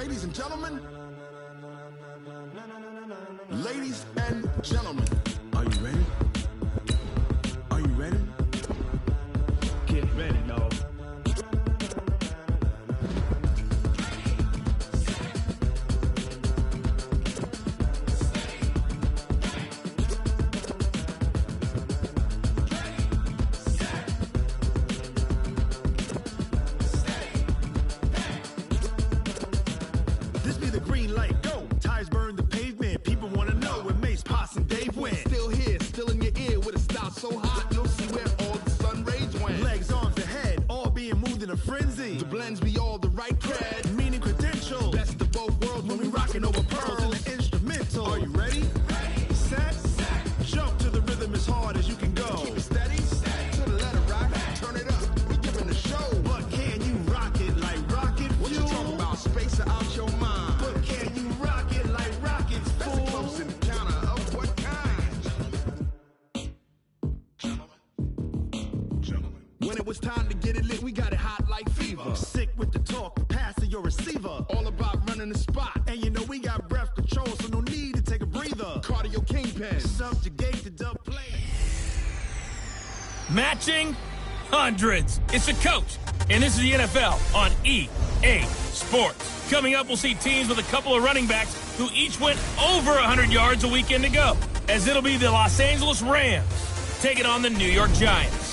Ladies and gentlemen. Ladies and gentlemen. Are you ready? Are you ready? Get ready, dog. This be the green light, go. Tires burn the pavement. People want to know where Mace, Poss, and Dave went. Still here, still in your ear with a style so hot, you'll see where all the sun rays went. Legs, arms, and head, all being moved in a frenzy. The blends be all the right cred, meaning credentials. Best of both worlds when we rockin' over pearls in the instrumental. Are you ready? Set. Jump to the rhythm as hard as you can go. Keep it steady. To the letter rock. Turn it up. We giving the show. But can you rock it like rocket fuel? What you talking about? Space out your mind. But can you rock it like rockets, fool? That's a close encounter of what kind? Gentlemen. When it was time to get it lit, we got it hot like fever. Sick with the talk, passing your receiver. All about running the spot. And you know we got breath control, so no need to take a breather. Cardio kingpin. Subjugate the dub play. Matching hundreds. It's the coach, and this is the NFL on EA Sports. Coming up, we'll see teams with a couple of running backs who each went over 100 yards a weekend ago, as it'll be the Los Angeles Rams taking on the New York Giants.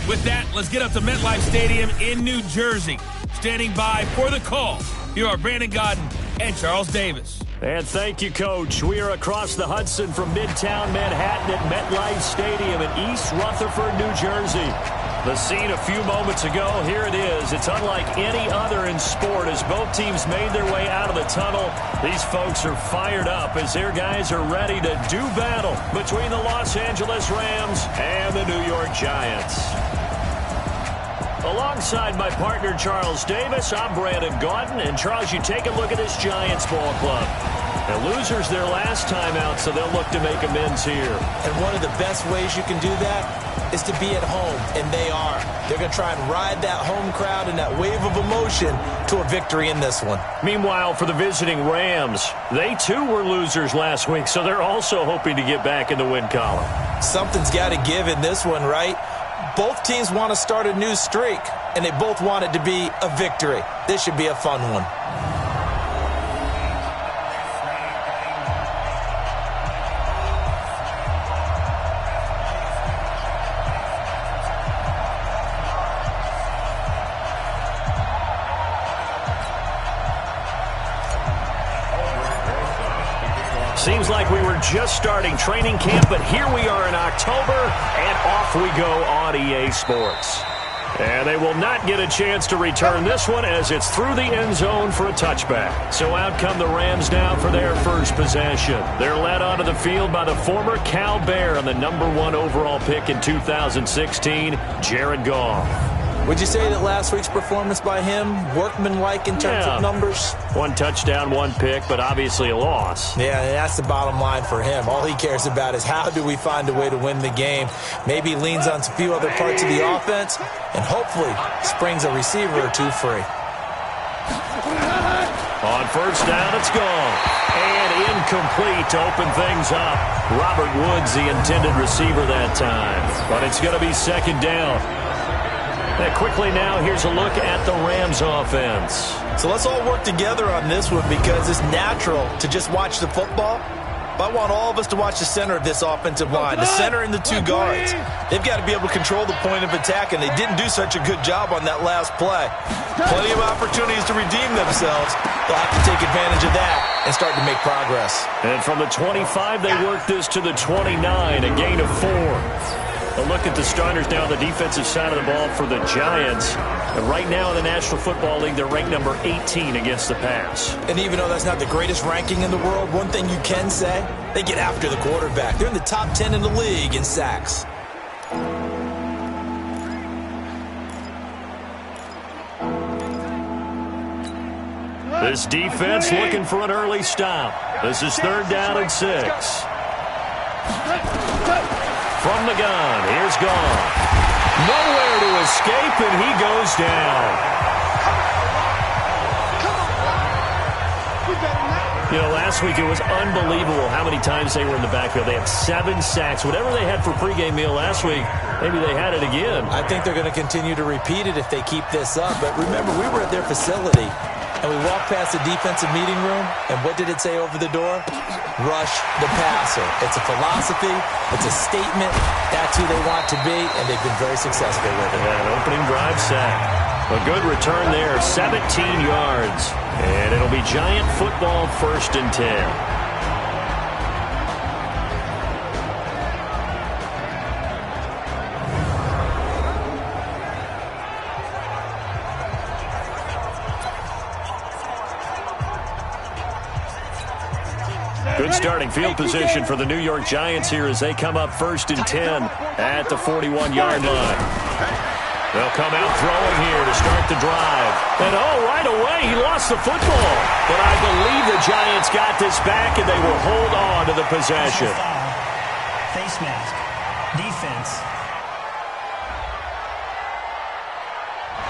With that, let's get up to MetLife Stadium in New Jersey. Standing by for the call, here are Brandon Godden and Charles Davis. And thank you, Coach. We are across the Hudson from Midtown Manhattan at MetLife Stadium in East Rutherford, New Jersey. The scene a few moments ago, here it is. It's unlike any other in sport as both teams made their way out of the tunnel. These folks are fired up as their guys are ready to do battle between the Los Angeles Rams and the New York Giants. Alongside my partner, Charles Davis, I'm Brandon Gaudin. And, Charles, you take a look at this Giants ball club. Now, losers their last time out, so they'll look to make amends here. And one of the best ways you can do that is to be at home, and they are. They're going to try and ride that home crowd and that wave of emotion to a victory in this one. Meanwhile, for the visiting Rams, they too were losers last week, so they're also hoping to get back in the win column. Something's got to give in this one, right? Both teams want to start a new streak, and they both want it to be a victory. This should be a fun one. Seems like we were just starting training camp, but here we are in October, and off we go on EA Sports. And they will not get a chance to return this one as it's through the end zone for a touchback. So out come the Rams now for their first possession. They're led onto the field by the former Cal Bear and the #1 overall pick in 2016, Jared Goff. Would you say that last week's performance by him, workmanlike in terms of numbers? 1 touchdown, 1 pick, but obviously a loss. Yeah, that's the bottom line for him. All he cares about is how do we find a way to win the game. Maybe he leans on a few other parts of the offense and hopefully springs a receiver or two free. On first down, it's gone. And incomplete to open things up. Robert Woods, the intended receiver that time. But it's going to be second down. And quickly now, here's a look at the Rams offense. So let's all work together on this one because it's natural to just watch the football. But I want all of us to watch the center of this offensive line, the center and the 2 guards. They've got to be able to control the point of attack, and they didn't do such a good job on that last play. Plenty of opportunities to redeem themselves. They'll have to take advantage of that and start to make progress. And from the 25, they work this to the 29, a gain of 4. A look at the starters now on the defensive side of the ball for the Giants. And right now in the National Football League, they're ranked number 18 against the pass. And even though that's not the greatest ranking in the world, one thing you can say, they get after the quarterback. They're in the top 10 in the league in sacks. This defense looking for an early stop. This is 3rd down and 6. From the gun, here's Goff. Nowhere to escape, and he goes down. You know, last week it was unbelievable how many times they were in the backfield. They had 7 sacks. Whatever they had for pregame meal last week, maybe they had it again. I think they're going to continue to repeat it if they keep this up. But remember, we were at their facility, and we walked past the defensive meeting room, and what did it say over the door? Rush the passer. It's a philosophy. It's a statement. That's who they want to be, and they've been very successful with it. Yeah, an opening drive sack. A good return there, 17 yards. And it'll be Giant football, 1st and 10. Good starting field position for the New York Giants here as they come up 1st and 10 at the 41-yard line. They'll come out throwing here to start the drive. And, right away, he lost the football. But I believe the Giants got this back, and they will hold on to the possession. Face mask. Defense.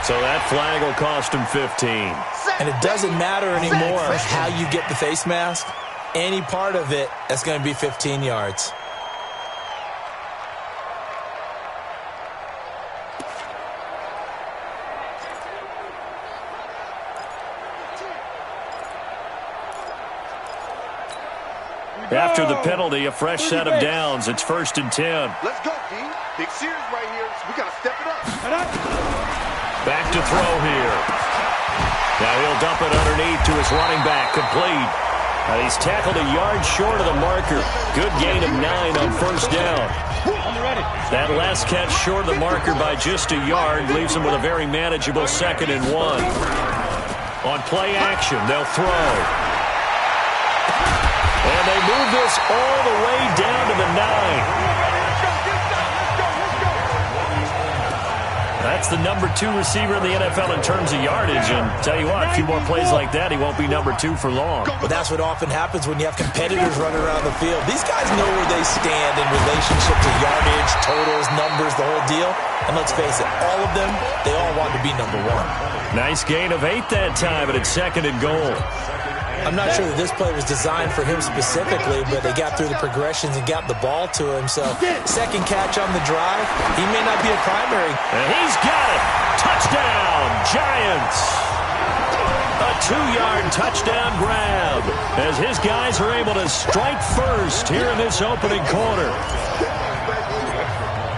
So that flag will cost him 15. And it doesn't matter anymore how you get the face mask. Any part of it, that's going to be 15 yards. After the penalty, a fresh set of downs. It's 1st and 10. Let's go, D. Big series right here. We got to step it up. Back to throw here. Now he'll dump it underneath to his running back, complete. He's tackled a yard short of the marker. Good gain of 9 on 1st down. That last catch short of the marker by just a yard leaves him with a very manageable 2nd and 1. On play action, they'll throw. And they move this all the way down to the 9. That's the number 2 receiver in the NFL in terms of yardage. And tell you what, a few more plays like that, he won't be number 2 for long. Well, that's what often happens when you have competitors running around the field. These guys know where they stand in relationship to yardage, totals, numbers, the whole deal. And let's face it, all of them, they all want to be number 1. Nice gain of 8 that time, and it's 2nd and goal. I'm not sure that this play was designed for him specifically, but they got through the progressions and got the ball to him. So, second catch on the drive. He may not be a primary. And he's got it. Touchdown, Giants. A 2-yard touchdown grab as his guys are able to strike first here in this opening quarter.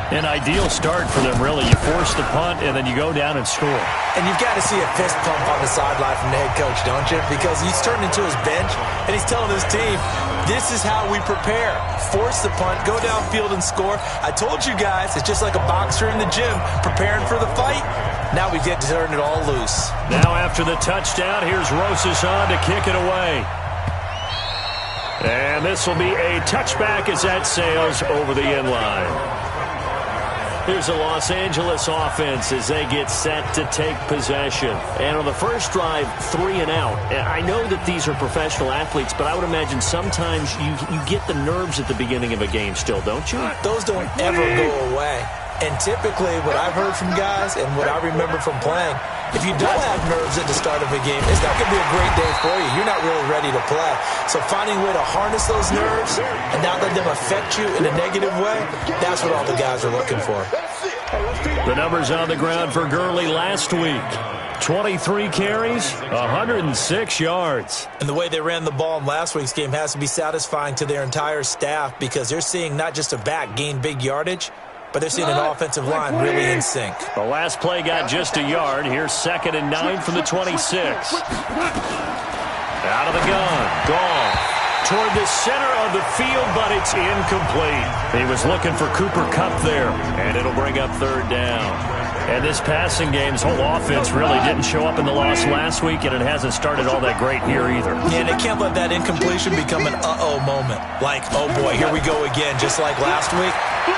An ideal start for them, really. You force the punt, and then you go down and score. And you've got to see a fist pump on the sideline from the head coach, don't you? Because he's turned into his bench, and he's telling his team, this is how we prepare. Force the punt, go downfield and score. I told you guys, it's just like a boxer in the gym preparing for the fight. Now we get to turn it all loose. Now after the touchdown, here's Rosas on to kick it away. And this will be a touchback as that sails over the end line. Here's the Los Angeles offense as they get set to take possession. And on the first drive, 3 and out. I know that these are professional athletes, but I would imagine sometimes you get the nerves at the beginning of a game still, don't you? Those don't ever go away. And typically, what I've heard from guys and what I remember from playing, if you don't have nerves at the start of a game, it's not going to be a great day for you. You're not really ready to play. So finding a way to harness those nerves and not let them affect you in a negative way, that's what all the guys are looking for. The numbers on the ground for Gurley last week. 23 carries, 106 yards. And the way they ran the ball in last week's game has to be satisfying to their entire staff because they're seeing not just a back gain big yardage, but they're seeing an offensive line really in sync. The last play got just a yard. Here's 2nd and 9 from the 26. Out of the gun. Gone. Toward the center of the field, but it's incomplete. He was looking for Cooper Kupp there, and it'll bring up 3rd down. And this passing game's whole offense really didn't show up in the loss last week, and it hasn't started all that great here either. Yeah, they can't let that incompletion become an uh-oh moment. Like, oh boy, here we go again, just like last week.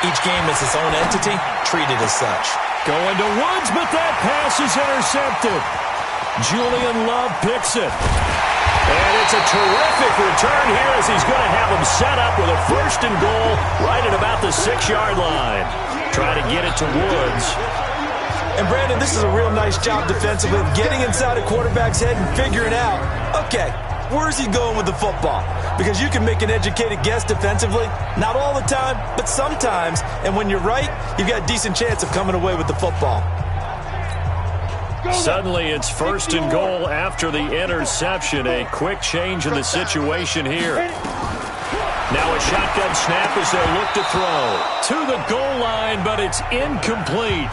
Each game is its own entity, treated as such. Going to Woods, but that pass is intercepted. Julian Love picks it. And it's a terrific return here as he's going to have him set up with a 1st and goal right at about the 6-yard line. Try to get it to Woods. And Brandon, this is a real nice job defensively of getting inside a quarterback's head and figuring out, okay, Where's he going with the football? Because you can make an educated guess defensively. Not all the time, but sometimes. And when you're right, you've got a decent chance of coming away with the football. Suddenly, it's 1st and goal after the interception. A quick change in the situation here. Now a shotgun snap as they look to throw. To the goal line, but it's incomplete.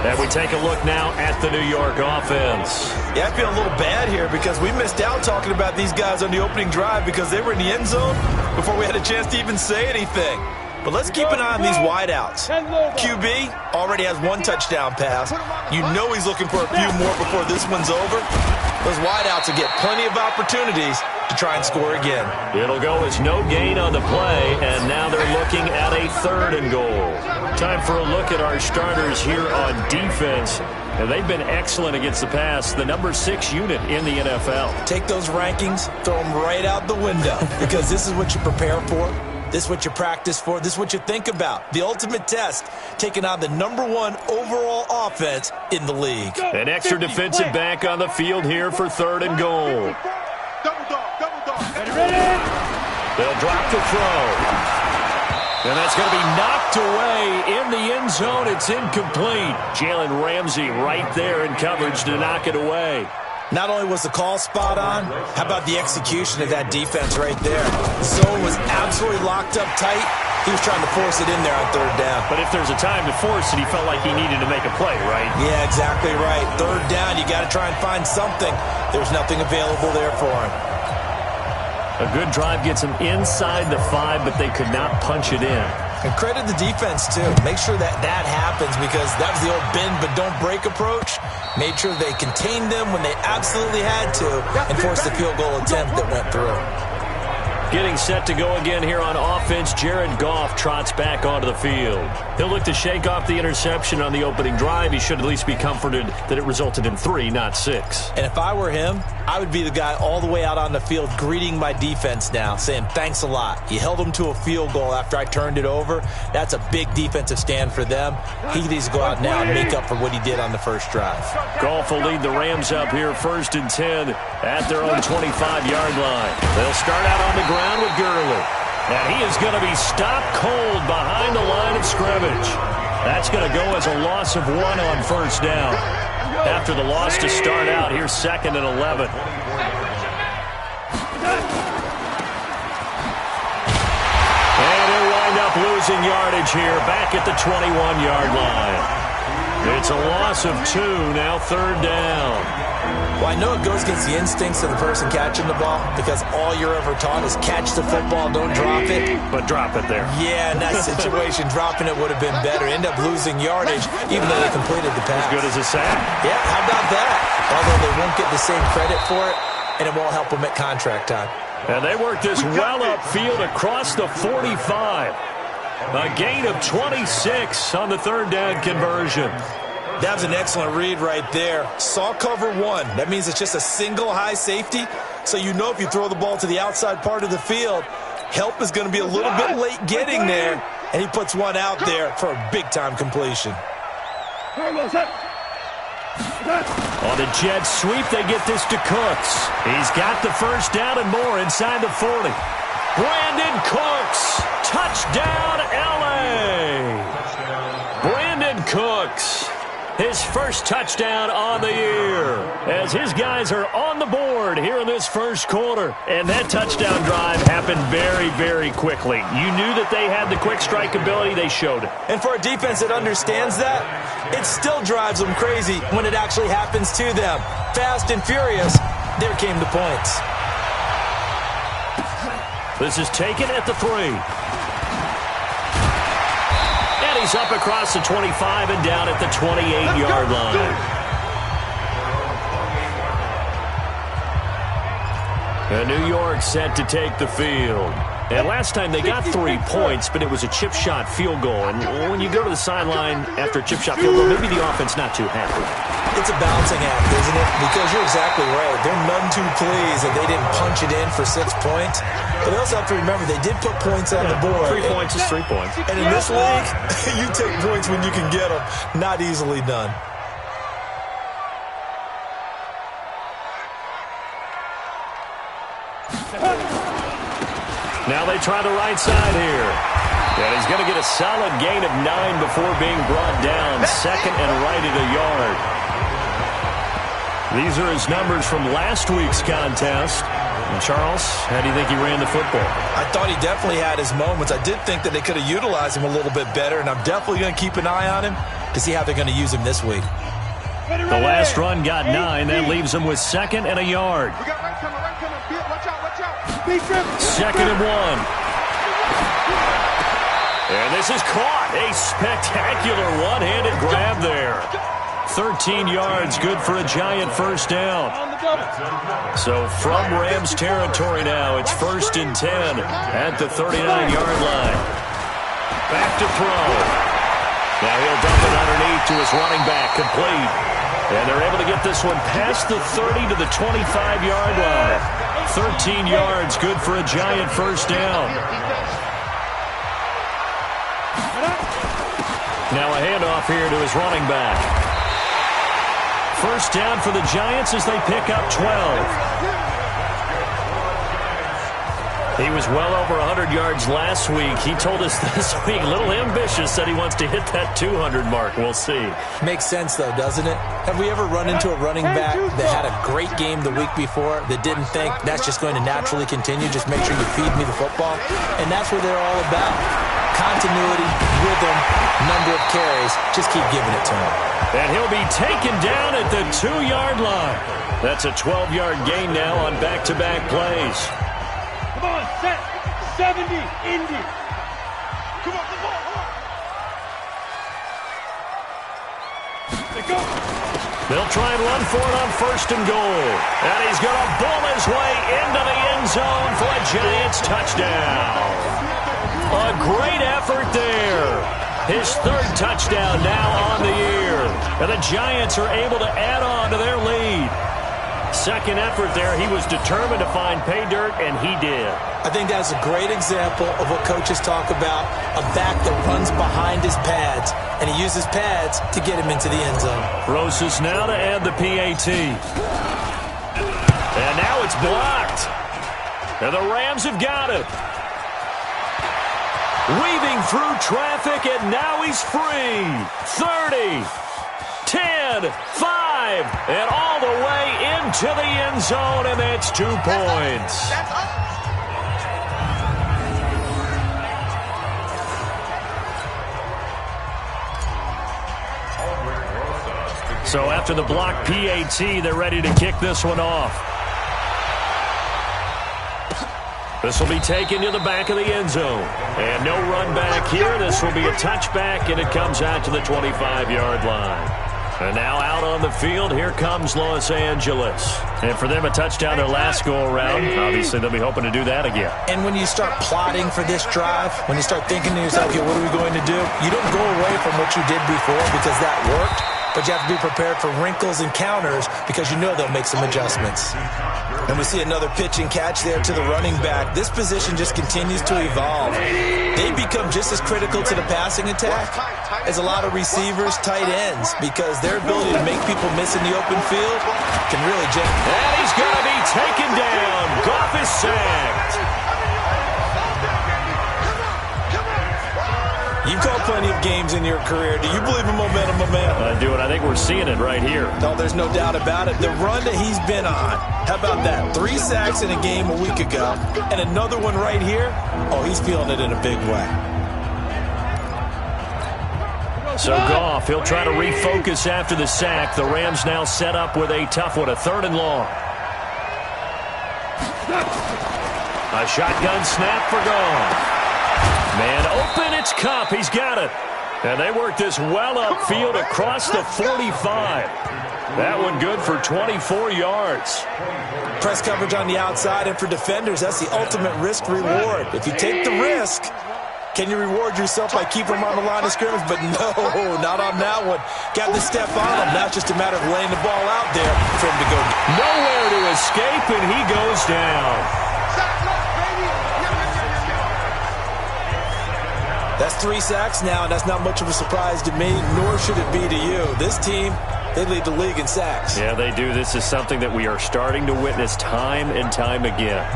And we take a look now at the New York offense. Yeah, I feel a little bad here because we missed out talking about these guys on the opening drive because they were in the end zone before we had a chance to even say anything. But let's keep an eye on these wideouts. QB already has 1 touchdown pass. You know he's looking for a few more before this one's over. Those wideouts will get plenty of opportunities to try and score again. It'll go as no gain on the play, and now they're looking at a 3rd and goal. Time for a look at our starters here on defense. And they've been excellent against the pass, the number 6 unit in the NFL. Take those rankings, throw them right out the window because this is what you prepare for. This is what you practice for. This is what you think about. The ultimate test, taking on the number 1 overall offense in the league. An extra defensive back on the field here for 3rd and goal. They'll drop the throw. And that's going to be knocked away in the end zone. It's incomplete. Jalen Ramsey right there in coverage to knock it away. Not only was the call spot on, how about the execution of that defense right there? The zone was absolutely locked up tight. He was trying to force it in there on 3rd down. But if there's a time to force it, he felt like he needed to make a play, right? Yeah, exactly right. 3rd down, you got to try and find something. There's nothing available there for him. A good drive gets them inside the 5, but they could not punch it in. And credit the defense, too. Make sure that happens because that was the old bend but don't break approach. Made sure they contained them when they absolutely had to and forced the field goal attempt that went through. Getting set to go again here on offense, Jared Goff trots back onto the field. He'll look to shake off the interception on the opening drive. He should at least be comforted that it resulted in 3, not 6. And if I were him, I would be the guy all the way out on the field greeting my defense now, saying thanks a lot. You held them to a field goal after I turned it over. That's a big defensive stand for them. He needs to go out now and make up for what he did on the first drive. Goff will lead the Rams up here 1st and 10 at their own 25-yard line. They'll start out on the ground with Gurley. And he is going to be stopped cold behind the line of scrimmage. That's going to go as a loss of 1 on 1st down. After the loss to start out, here's 2nd and 11. And he'll wind up losing yardage here back at the 21-yard line. It's a loss of 2, now 3rd down. Well, I know it goes against the instincts of the person catching the ball because all you're ever taught is catch the football, don't drop it. But drop it there. Yeah, in that situation, dropping it would have been better. End up losing yardage, even though they completed the pass. As good as a sack. Yeah, how about that? Although they won't get the same credit for it, and it won't help them at contract time. And they work this well upfield across the 45. A gain of 26 on the 3rd down conversion. That was an excellent read right there. Saw cover 1. That means it's just a single high safety. So you know if you throw the ball to the outside part of the field, help is going to be a little bit late getting there. And he puts one out there for a big-time completion. On the jet sweep, they get this to Cooks. He's got the 1st down and more inside the 40. Brandon Cooks, touchdown LA. Brandon Cooks, his first touchdown on the year, as his guys are on the board here in this 1st quarter. And that touchdown drive happened very, very quickly. You knew that they had the quick strike ability. They showed it. And for a defense that understands that, it still drives them crazy when it actually happens to them. Fast and furious, there came the points. This is taken at the 3. And he's up across the 25 and down at the 28-yard line. And New York set to take the field. And last time they got 3 points, but it was a chip shot field goal. And when you go to the sideline after a chip shot field goal, maybe the offense not too happy. It's a balancing act, isn't it? Because you're exactly right. They're none too pleased that they didn't punch it in for 6 points. But they also have to remember they did put points on the board. 3 points is 3 points. And in this league, you take points when you can get them. Not easily done. Now they try the right side here. And he's going to get a solid gain of 9 before being brought down. Second and right at a yard. These are his numbers from last week's contest. And Charles, how do you think he ran the football? I thought he definitely had his moments. I did think that they could have utilized him a little bit better, and I'm definitely going to keep an eye on him to see how they're going to use him this week. The last run got 9. That leaves him with second and a yard. Second and 1. And this is caught. A spectacular one-handed grab there. 13 yards, good for a giant first down. So from Rams territory now, it's 1st and 10 at the 39-yard line. Back to throw. Now he'll dump it underneath to his running back, complete. And they're able to get this one past the 30 to the 25-yard line. 13 yards, good for a giant first down. Now a handoff here to his running back. First down for the Giants as they pick up 12. He was well over 100 yards last week. He told us this week, a little ambitious, said he wants to hit that 200 mark. We'll see. Makes sense, though, doesn't it? Have we ever run into a running back that had a great game the week before that didn't think that's just going to naturally continue? Just make sure you feed me the football. And that's what they're all about. Continuity, rhythm, number of carries. Just keep giving it to him. And he'll be taken down at the 2-yard line. That's a 12-yard gain now on back-to-back plays. Come on, set. 70, Indy. Come on, come on. They go. They'll try and run for it on 1st and goal. And he's going to bull his way into the end zone for a Giants touchdown. A great effort there. His 3rd touchdown now on the year. And the Giants are able to add on to their lead. Second effort there, he was determined to find pay dirt, and he did. I think that's a great example of what coaches talk about, a back that runs behind his pads, and he uses pads to get him into the end zone. Roses now to add the PAT. And now it's blocked. And the Rams have got it. Weaving through traffic, and now he's free. 30, 10, 5, and all the way into the end zone, and that's 2 points. So after the block PAT, they're ready to kick this one off. This will be taken to the back of the end zone. And no run back here. This will be a touchback, and it comes out to the 25-yard line. And now out on the field, here comes Los Angeles. And for them, a touchdown their last go-around. Obviously, they'll be hoping to do that again. And when you start plotting for this drive, when you start thinking to yourself, okay, what are we going to do? You don't go away from what you did before because that worked, but you have to be prepared for wrinkles and counters because you know they'll make some adjustments. And we see another pitch and catch there to the running back. This position just continues to evolve. They become just as critical to the passing attack as a lot of receivers, tight ends, because their ability to make people miss in the open field can really generate. And he's going to be taken down. Goff is sacked. You've called plenty of games in your career. Do you believe in momentum, my man? I do, and I think we're seeing it right here. No, there's no doubt about it. The run that he's been on, how about that? 3 sacks in a game a week ago, and another one right here. Oh, he's feeling it in a big way. So Goff, he'll try to refocus after the sack. The Rams now set up with a tough one, a 3rd and long. A shotgun snap for Goff. Man open, it's Kupp. He's got it. And they work this well upfield across the 45. That one good for 24 yards. Press coverage on the outside, and for defenders, that's the ultimate risk-reward. If you take the risk, can you reward yourself by keeping him on the line of scrimmage? But no, not on that one. Got to step on him. Now it's just a matter of laying the ball out there for him to go. Nowhere to escape, and he goes down. That's 3 sacks now, and that's not much of a surprise to me, nor should it be to you. This team, they lead the league in sacks. Yeah, they do. This is something that we are starting to witness time and time again.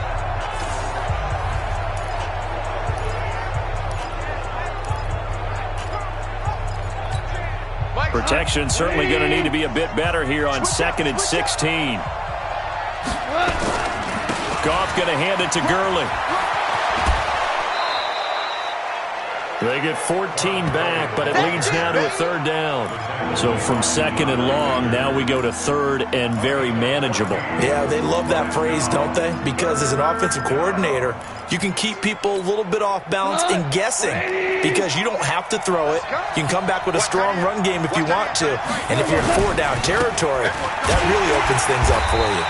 Protection certainly going to need to be a bit better here on 2nd and 16. Goff going to hand it to Gurley. They get 14 back, but it leads now to a 3rd down. So from 2nd and long, now we go to 3rd and very manageable. Yeah, they love that phrase, don't they? Because as an offensive coordinator, you can keep people a little bit off balance and guessing because you don't have to throw it. You can come back with a strong run game if you want to. And if you're in 4-down territory, that really opens things up for you.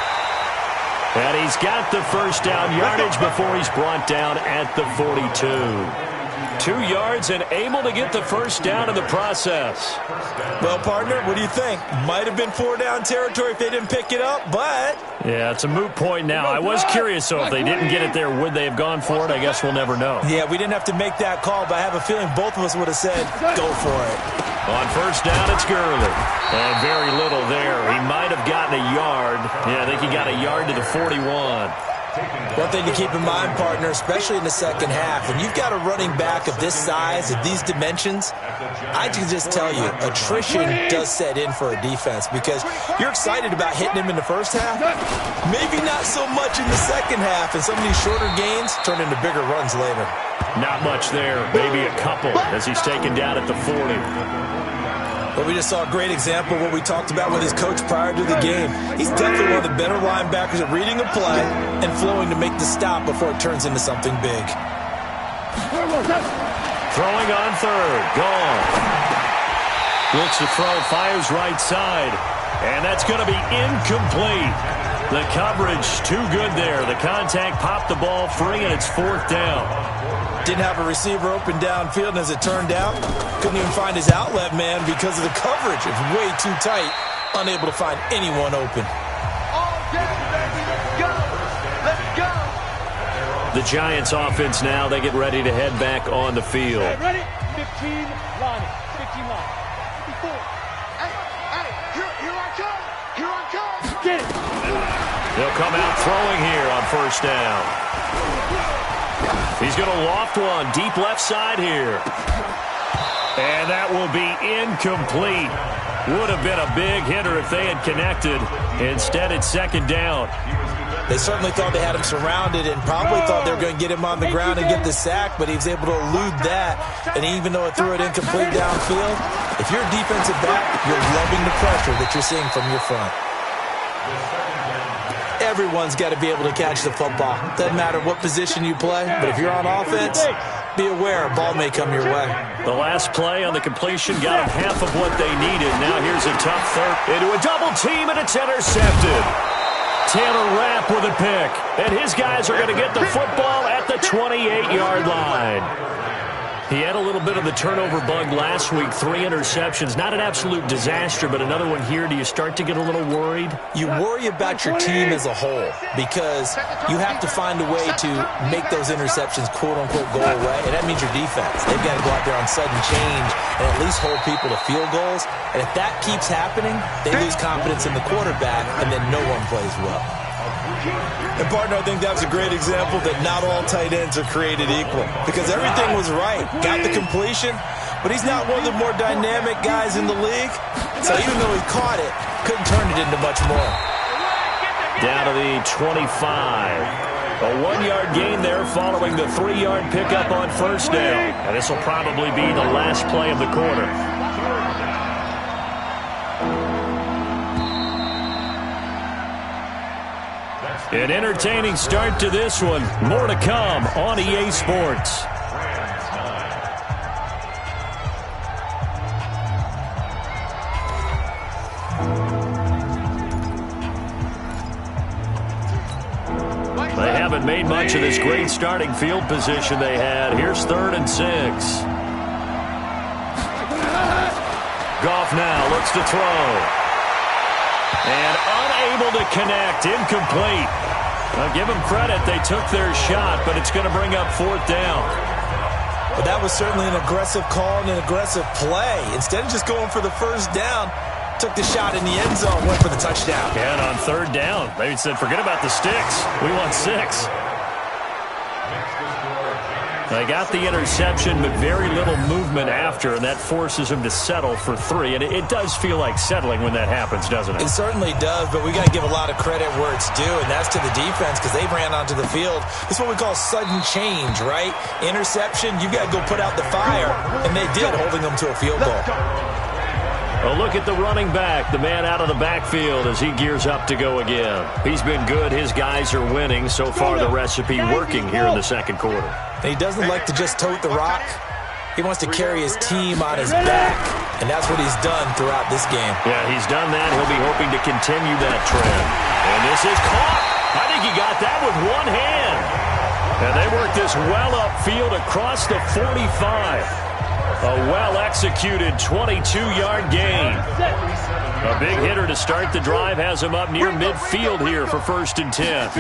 And he's got the 1st down yardage before he's brought down at the 42. 2 yards and able to get the 1st down in the process. Well, partner, what do you think? Might have been 4-down territory if they didn't pick it up, but... Yeah, it's a moot point now. I was curious, so if they didn't get it there, would they have gone for it? I guess we'll never know. Yeah, we didn't have to make that call, but I have a feeling both of us would have said, go for it. On 1st down, it's Gurley. And very little there. He might have gotten a yard. Yeah, I think he got a yard to the 41. One thing to keep in mind, partner, especially in the second half, when you've got a running back of this size, of these dimensions, I can just tell you, attrition does set in for a defense because you're excited about hitting him in the first half, maybe not so much in the second half, and some of these shorter gains turn into bigger runs later. Not much there, maybe a couple as he's taken down at the 40. But we just saw a great example of what we talked about with his coach prior to the game. He's definitely one of the better linebackers at reading a play and flowing to make the stop before it turns into something big. Throwing on 3rd. Gone. Looks to throw, fires right side. And that's going to be incomplete. The coverage too good there. The contact popped the ball free, and it's 4th down. Didn't have a receiver open downfield, and as it turned out, couldn't even find his outlet man because of the coverage. It's way too tight, unable to find anyone open. All day, baby, let's go! Let's go! The Giants offense now, they get ready to head back on the field. Hey, ready? 15 line. 15 line. 54. Hey, here I come! Here I come! Get it! They'll come out throwing here on 1st down. He's going to loft one deep left side here. And that will be incomplete. Would have been a big hitter if they had connected. Instead, it's 2nd down. They certainly thought they had him surrounded and probably thought they were going to get him on the ground and get the sack, but he was able to elude that. And even though it threw it incomplete downfield, if you're a defensive back, you're loving the pressure that you're seeing from your front. Everyone's got to be able to catch the football. Doesn't matter what position you play, but if you're on offense, be aware a ball may come your way. The last play on the completion got them half of what they needed. Now here's a tough 3rd into a double team, and it's intercepted. Taylor Rapp with a pick, and his guys are going to get the football at the 28-yard line. He had a little bit of the turnover bug last week, 3 interceptions. Not an absolute disaster, but another one here. Do you start to get a little worried? You worry about your team as a whole because you have to find a way to make those interceptions, quote-unquote, go away, and that means your defense. They've got to go out there on sudden change and at least hold people to field goals. And if that keeps happening, they lose confidence in the quarterback, and then no one plays well. And, partner, I think that was a great example that not all tight ends are created equal because everything was right. Got the completion, but he's not one of the more dynamic guys in the league. So even though he caught it, couldn't turn it into much more. Down to the 25. A 1-yard gain there following the 3-yard pickup on 1st down. And this will probably be the last play of the quarter. An entertaining start to this one. More to come on EA Sports. They haven't made much of this great starting field position they had. Here's 3rd and 6. Goff now looks to throw. And unable to connect, incomplete. Now give them credit, they took their shot, but it's going to bring up 4th down. But that was certainly an aggressive call and an aggressive play. Instead of just going for the 1st down, took the shot in the end zone, went for the touchdown. And on 3rd down, they said, forget about the sticks. We want 6. They got the interception, but very little movement after, and that forces him to settle for 3. And it does feel like settling when that happens, doesn't it? It certainly does, but we got to give a lot of credit where it's due, and that's to the defense because they ran onto the field. This is what we call sudden change, right? Interception, you got to go put out the fire, and they did, holding them to a field goal. A look at the running back, the man out of the backfield as he gears up to go again. He's been good. His guys are winning. So far, the recipe working here in the second quarter. And he doesn't like to just tote the rock. He wants to carry his team on his back, and that's what he's done throughout this game. Yeah, he's done that. He'll be hoping to continue that trend. And this is caught. I think he got that with one hand. And they work this well upfield across the 45. A well-executed 22-yard gain. A big hitter to start the drive has him up near midfield here for 1st and 10.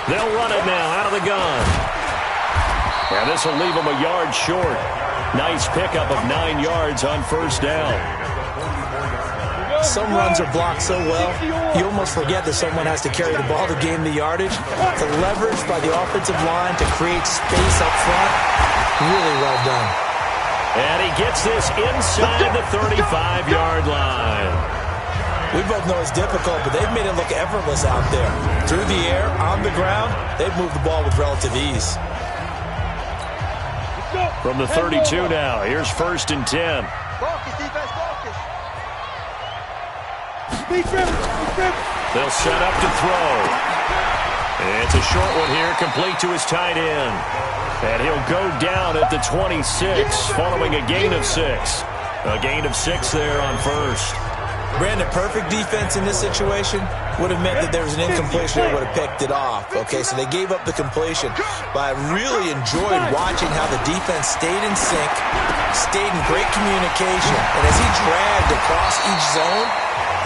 They'll run it now out of the gun. And this will leave him a yard short. Nice pickup of 9 yards on 1st down. Some runs are blocked so well, you almost forget that someone has to carry the ball to gain the yardage. The leverage by the offensive line to create space up front, really well done. And he gets this inside the 35-yard line. We both know it's difficult, but they've made it look effortless out there. Through the air, on the ground, they've moved the ball with relative ease. From the 32 now, here's 1st and 10. They'll set up to throw. It's a short one here, complete to his tight end. And he'll go down at the 26, following a gain of 6. A gain of 6 there on 1st. Brandon, perfect defense in this situation would have meant that there was an incompletion that would have picked it off. Okay, so they gave up the completion. But I really enjoyed watching how the defense stayed in sync, stayed in great communication. And as he dragged across each zone,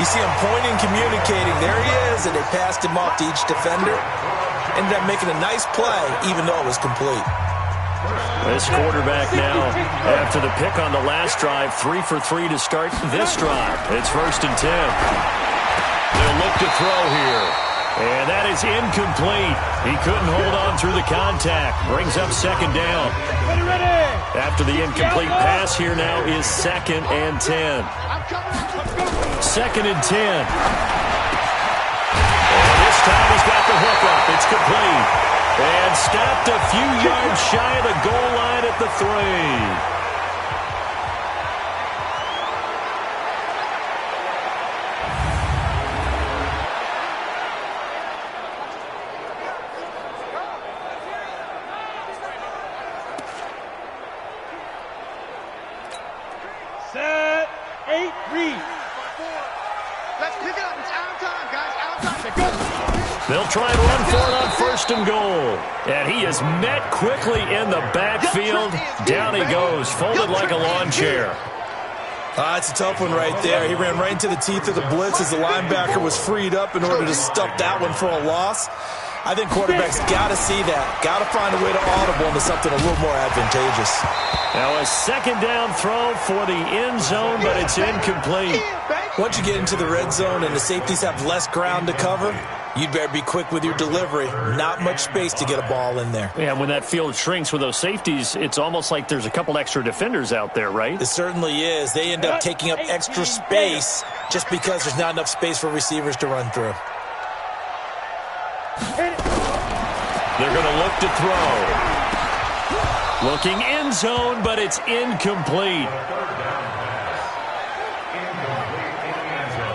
you see him pointing, communicating. There he is, and they passed him off to each defender. Ended up making a nice play, even though it was complete. This quarterback now, after the pick on the last drive, 3 for 3 to start this drive. It's 1st and 10. They'll look to throw here. And that is incomplete. He couldn't hold on through the contact. Brings up 2nd down. After the incomplete pass, here now is 2nd and 10. 2nd and 10. This time he's got the hook up. It's complete. And stopped a few yards shy of the goal line at the 3. Set, 8, read. Let's pick it up. It's out of time, guys. Out of time. Go. They'll try and run for it on 1st and goal. And he is met quickly in the backfield. Down he goes, folded like a lawn chair. It's a tough one right there. He ran right into the teeth of the blitz as the linebacker was freed up in order to stuff that one for a loss. I think quarterbacks got to see that. Got to find a way to audible into something a little more advantageous. Now a 2nd down throw for the end zone, but it's incomplete. Once you get into the red zone and the safeties have less ground to cover, you'd better be quick with your delivery. Not much space to get a ball in there. Yeah, when that field shrinks with those safeties, it's almost like there's a couple extra defenders out there, right? It certainly is. They end up taking up extra space just because there's not enough space for receivers to run through. They're going to look to throw. Looking end zone, but it's incomplete.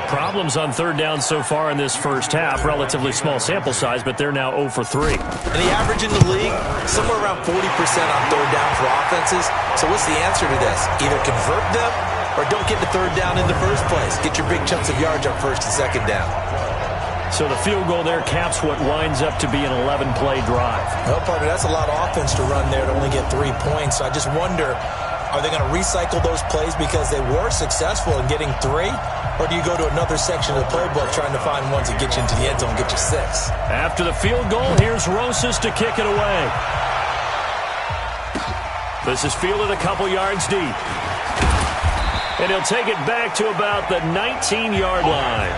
Problems on 3rd down so far in this first half. Relatively small sample size, but they're now 0 for 3. And the average in the league, somewhere around 40% on 3rd down for offenses. So what's the answer to this? Either convert them or don't get the 3rd down in the first place. Get your big chunks of yards on 1st and 2nd down. So the field goal there caps what winds up to be an 11-play drive. Well, partner, that's a lot of offense to run there to only get 3 points. So I just wonder, are they going to recycle those plays because they were successful in getting 3? Or do you go to another section of the playbook trying to find ones that get you into the end zone and get you 6? After the field goal, here's Rosas to kick it away. This is fielded a couple yards deep. And he'll take it back to about the 19-yard line.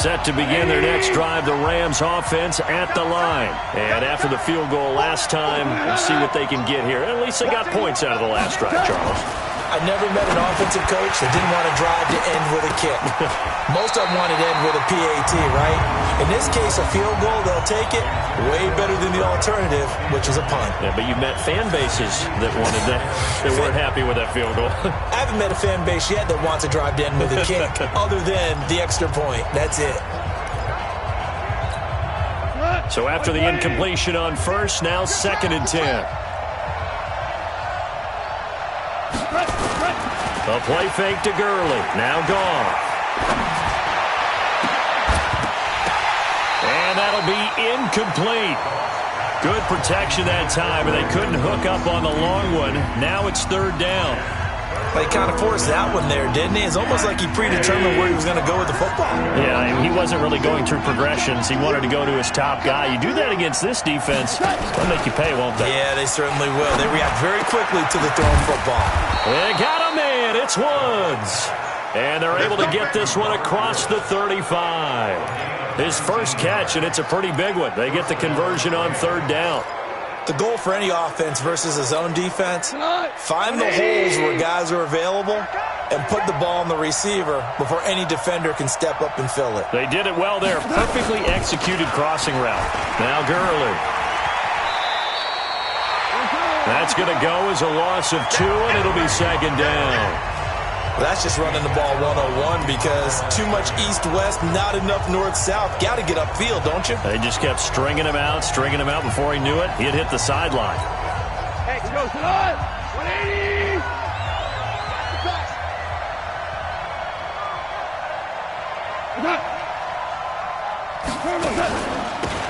Set to begin their next drive, the Rams offense at the line. And after the field goal last time, we'll see what they can get here. At least they got points out of the last drive, Charles. I never met an offensive coach that didn't want to drive to end with a kick. Most of them wanted to end with a PAT, right? In this case, a field goal, they'll take it. Way better than the alternative, which is a punt. Yeah, but you've met fan bases that wanted that, that weren't happy with that field goal. I haven't met a fan base yet that wants to drive to end with a kick, other than the extra point. That's it. So after the incompletion on first, now 2nd and 10. A play fake to Gurley. Now gone. And that'll be incomplete. Good protection that time, and they couldn't hook up on the long one. Now it's 3rd down. He kind of forced that one there, didn't he? It's almost like he predetermined where he was going to go with the football. Yeah, he wasn't really going through progressions. He wanted to go to his top guy. You do that against this defense, they'll make you pay, won't they? Yeah, they certainly will. They react very quickly to the thrown football. They got him in. It's Woods. And they're able to get this one across the 35. His first catch, and it's a pretty big one. They get the conversion on 3rd down. The goal for any offense versus a zone defense, find the holes where guys are available and put the ball on the receiver before any defender can step up and fill it. They did it well there. Perfectly executed crossing route. Now Gurley. That's going to go as a loss of 2, and it'll be 2nd down. Well, that's just running the ball 101 because too much east-west, not enough north-south. Got to get upfield, don't you? They just kept stringing him out before he knew it. He had hit the sideline. Hey, go, 180!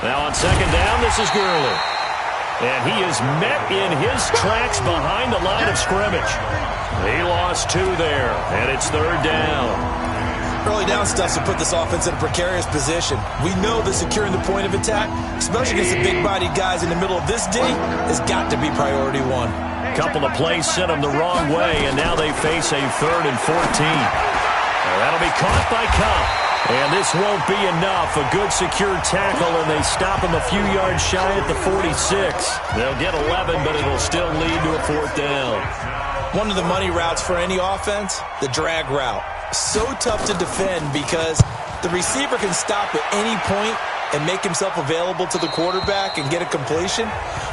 Now on 2nd down, this is Gurley. And he is met in his tracks behind the line of scrimmage. He lost 2 there, and it's 3rd down. Early down stuff to put this offense in a precarious position. We know that securing the point of attack, especially against the big-bodied guys in the middle of this D, has got to be priority 1. A couple of plays sent them the wrong way, and now they face a 3rd and 14. That'll be caught by Cup. And this won't be enough. A good secure tackle, and they stop him a few yards shy at the 46. They'll get 11, but it'll still lead to a 4th down. One of the money routes for any offense, the drag route. So tough to defend because the receiver can stop at any point and make himself available to the quarterback and get a completion.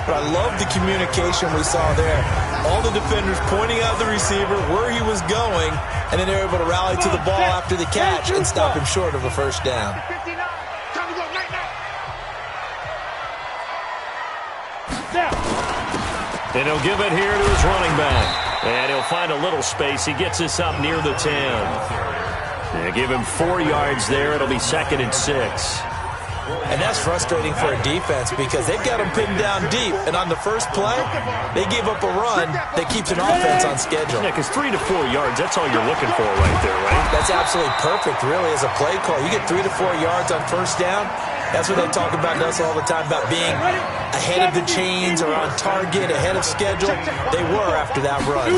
But I love the communication we saw there. All the defenders pointing out the receiver, where he was going, and then they were able to rally to the ball after the catch and stop him short of a 1st down. And he'll give it here to his running back. And he'll find a little space. He gets this up near the 10. They give him 4 yards there. It'll be 2nd and 6. And that's frustrating for a defense because they've got them pinned down deep. And on the first play, they gave up a run that keeps an offense on schedule. Yeah, because 3 to 4 yards, that's all you're looking for right there, right? That's absolutely perfect, really, as a play call. You get 3 to 4 yards on 1st down. That's what they talk about us all the time, about being ahead of the chains or on target, ahead of schedule. They were after that run.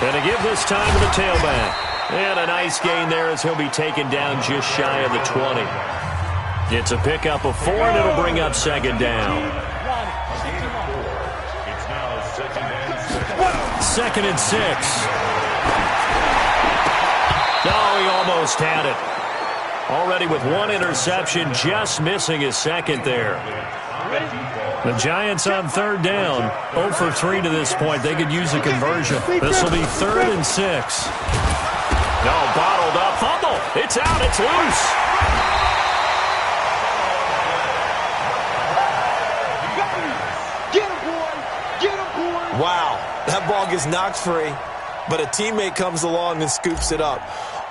Going to give this time to the tailback. And a nice gain there as he'll be taken down just shy of the 20. It's a pickup of 4, and it'll bring up 2nd down. 2nd and 6. Oh, he almost had it. Already with 1 interception, just missing his 2nd there. The Giants on 3rd down. 0 for 3 to this point. They could use a conversion. This will be 3rd and 6. No, bottled up. Fumble. It's out. It's loose. Wow, that ball gets knocked free, but a teammate comes along and scoops it up.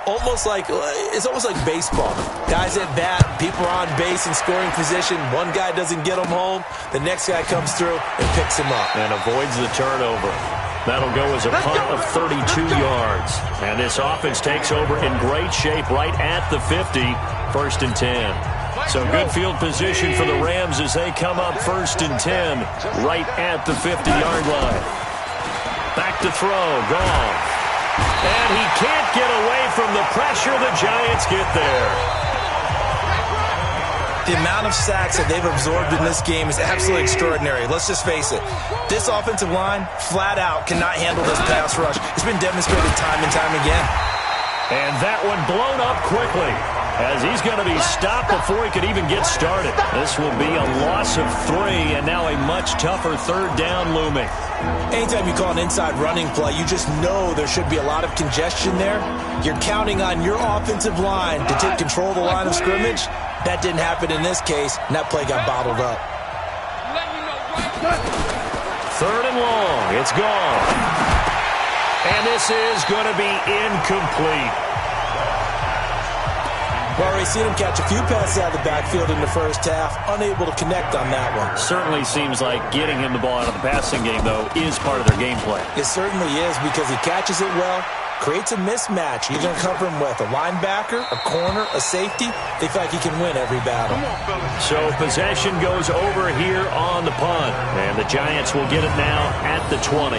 It's almost like baseball. Guys at bat, people are on base in scoring position. One guy doesn't get him home. The next guy comes through and picks him up. And avoids the turnover. That'll go as a punt of 32 yards. And this offense takes over in great shape right at the 50, 1st and 10. So good field position for the Rams as they come up 1st and 10 right at the 50-yard line. Back to throw, gone. And he can't get away from the pressure. The Giants get there. The amount of sacks that they've absorbed in this game is absolutely extraordinary. Let's just face it. This offensive line, flat out, cannot handle this pass rush. It's been demonstrated time and time again. And that one blown up quickly, as he's going to be stopped before he could even get started. This will be a loss of 3, and now a much tougher third down looming. Anytime you call an inside running play, you just know there should be a lot of congestion there. You're counting on your offensive line to take control of the line of scrimmage. That didn't happen in this case, and that play got bottled up. Third and long. It's gone. And this is going to be incomplete. Well, we've seen him catch a few passes out of the backfield in the first half, unable to connect on that one. Certainly seems like getting him the ball out of the passing game, though, is part of their game plan. It certainly is, because he catches it well, creates a mismatch. You're going to cover him with a linebacker, a corner, a safety. They feel like he can win every battle. So possession goes over here on the punt, and the Giants will get it now at the 20.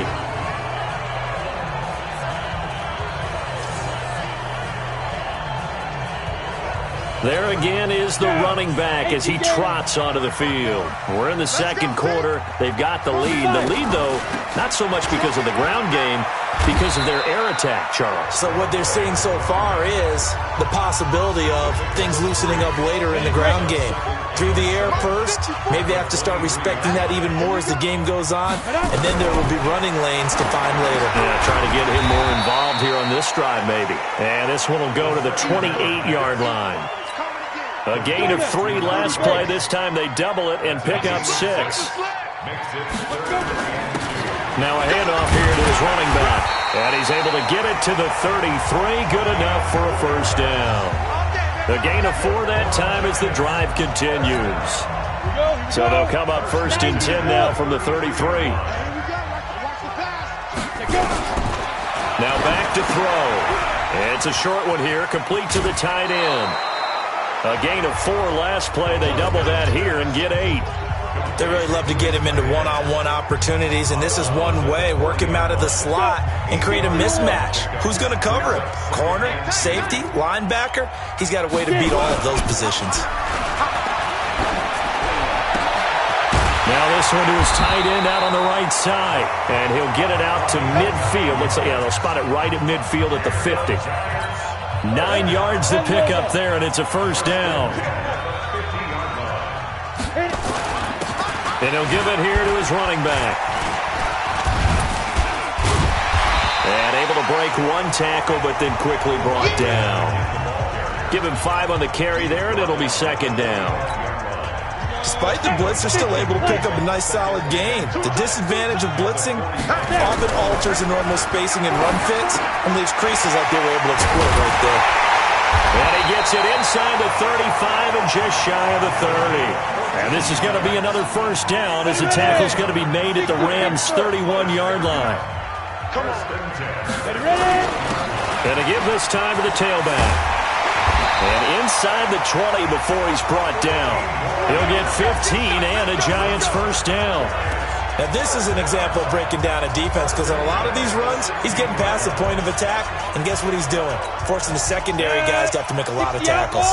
There again is the running back as he trots onto the field. We're in the second quarter. They've got the lead. The lead, though, not so much because of the ground game, because of their air attack, Charles. So what they're seeing so far is the possibility of things loosening up later in the ground game. Through the air first, maybe they have to start respecting that even more as the game goes on, and then there will be running lanes to find later. Yeah, trying to get him more involved here on this drive, maybe. And this one will go to the 28-yard line. A gain of 3 last play. This time they double it and pick up 6. Now a handoff here to his running back. And he's able to get it to the 33. Good enough for a first down. A gain of 4 that time as the drive continues. So they'll come up first and 10 now from the 33. Now back to throw. It's a short one here, complete to the tight end. A gain of 4 last play. They double that here and get 8. They really love to get him into one-on-one opportunities, and this is one way. Work him out of the slot and create a mismatch. Who's going to cover him? Corner, safety, linebacker? He's got a way to beat all of those positions. Now this one to his tight end out on the right side, and he'll get it out to midfield. Looks like, yeah, they'll spot it right at midfield at the 50. 9 yards to pick up there, and it's a first down. And he'll give it here to his running back. And able to break 1 tackle, but then quickly brought down. Give him 5 on the carry there, and it'll be second down. Despite the blitz, they're still able to pick up a nice, solid gain. The disadvantage of blitzing often alters the normal spacing and run fits and leaves creases like they were able to exploit right there. And he gets it inside the 35 and just shy of the 30. And this is going to be another first down as the tackle's going to be made at the Rams' 31-yard line. And to give this time to the tailback. And inside the 20 before he's brought down. He'll get 15 and a Giants first down. Now this is an example of breaking down a defense, because on a lot of these runs, he's getting past the point of attack, and guess what he's doing? Forcing the secondary guys to have to make a lot of tackles.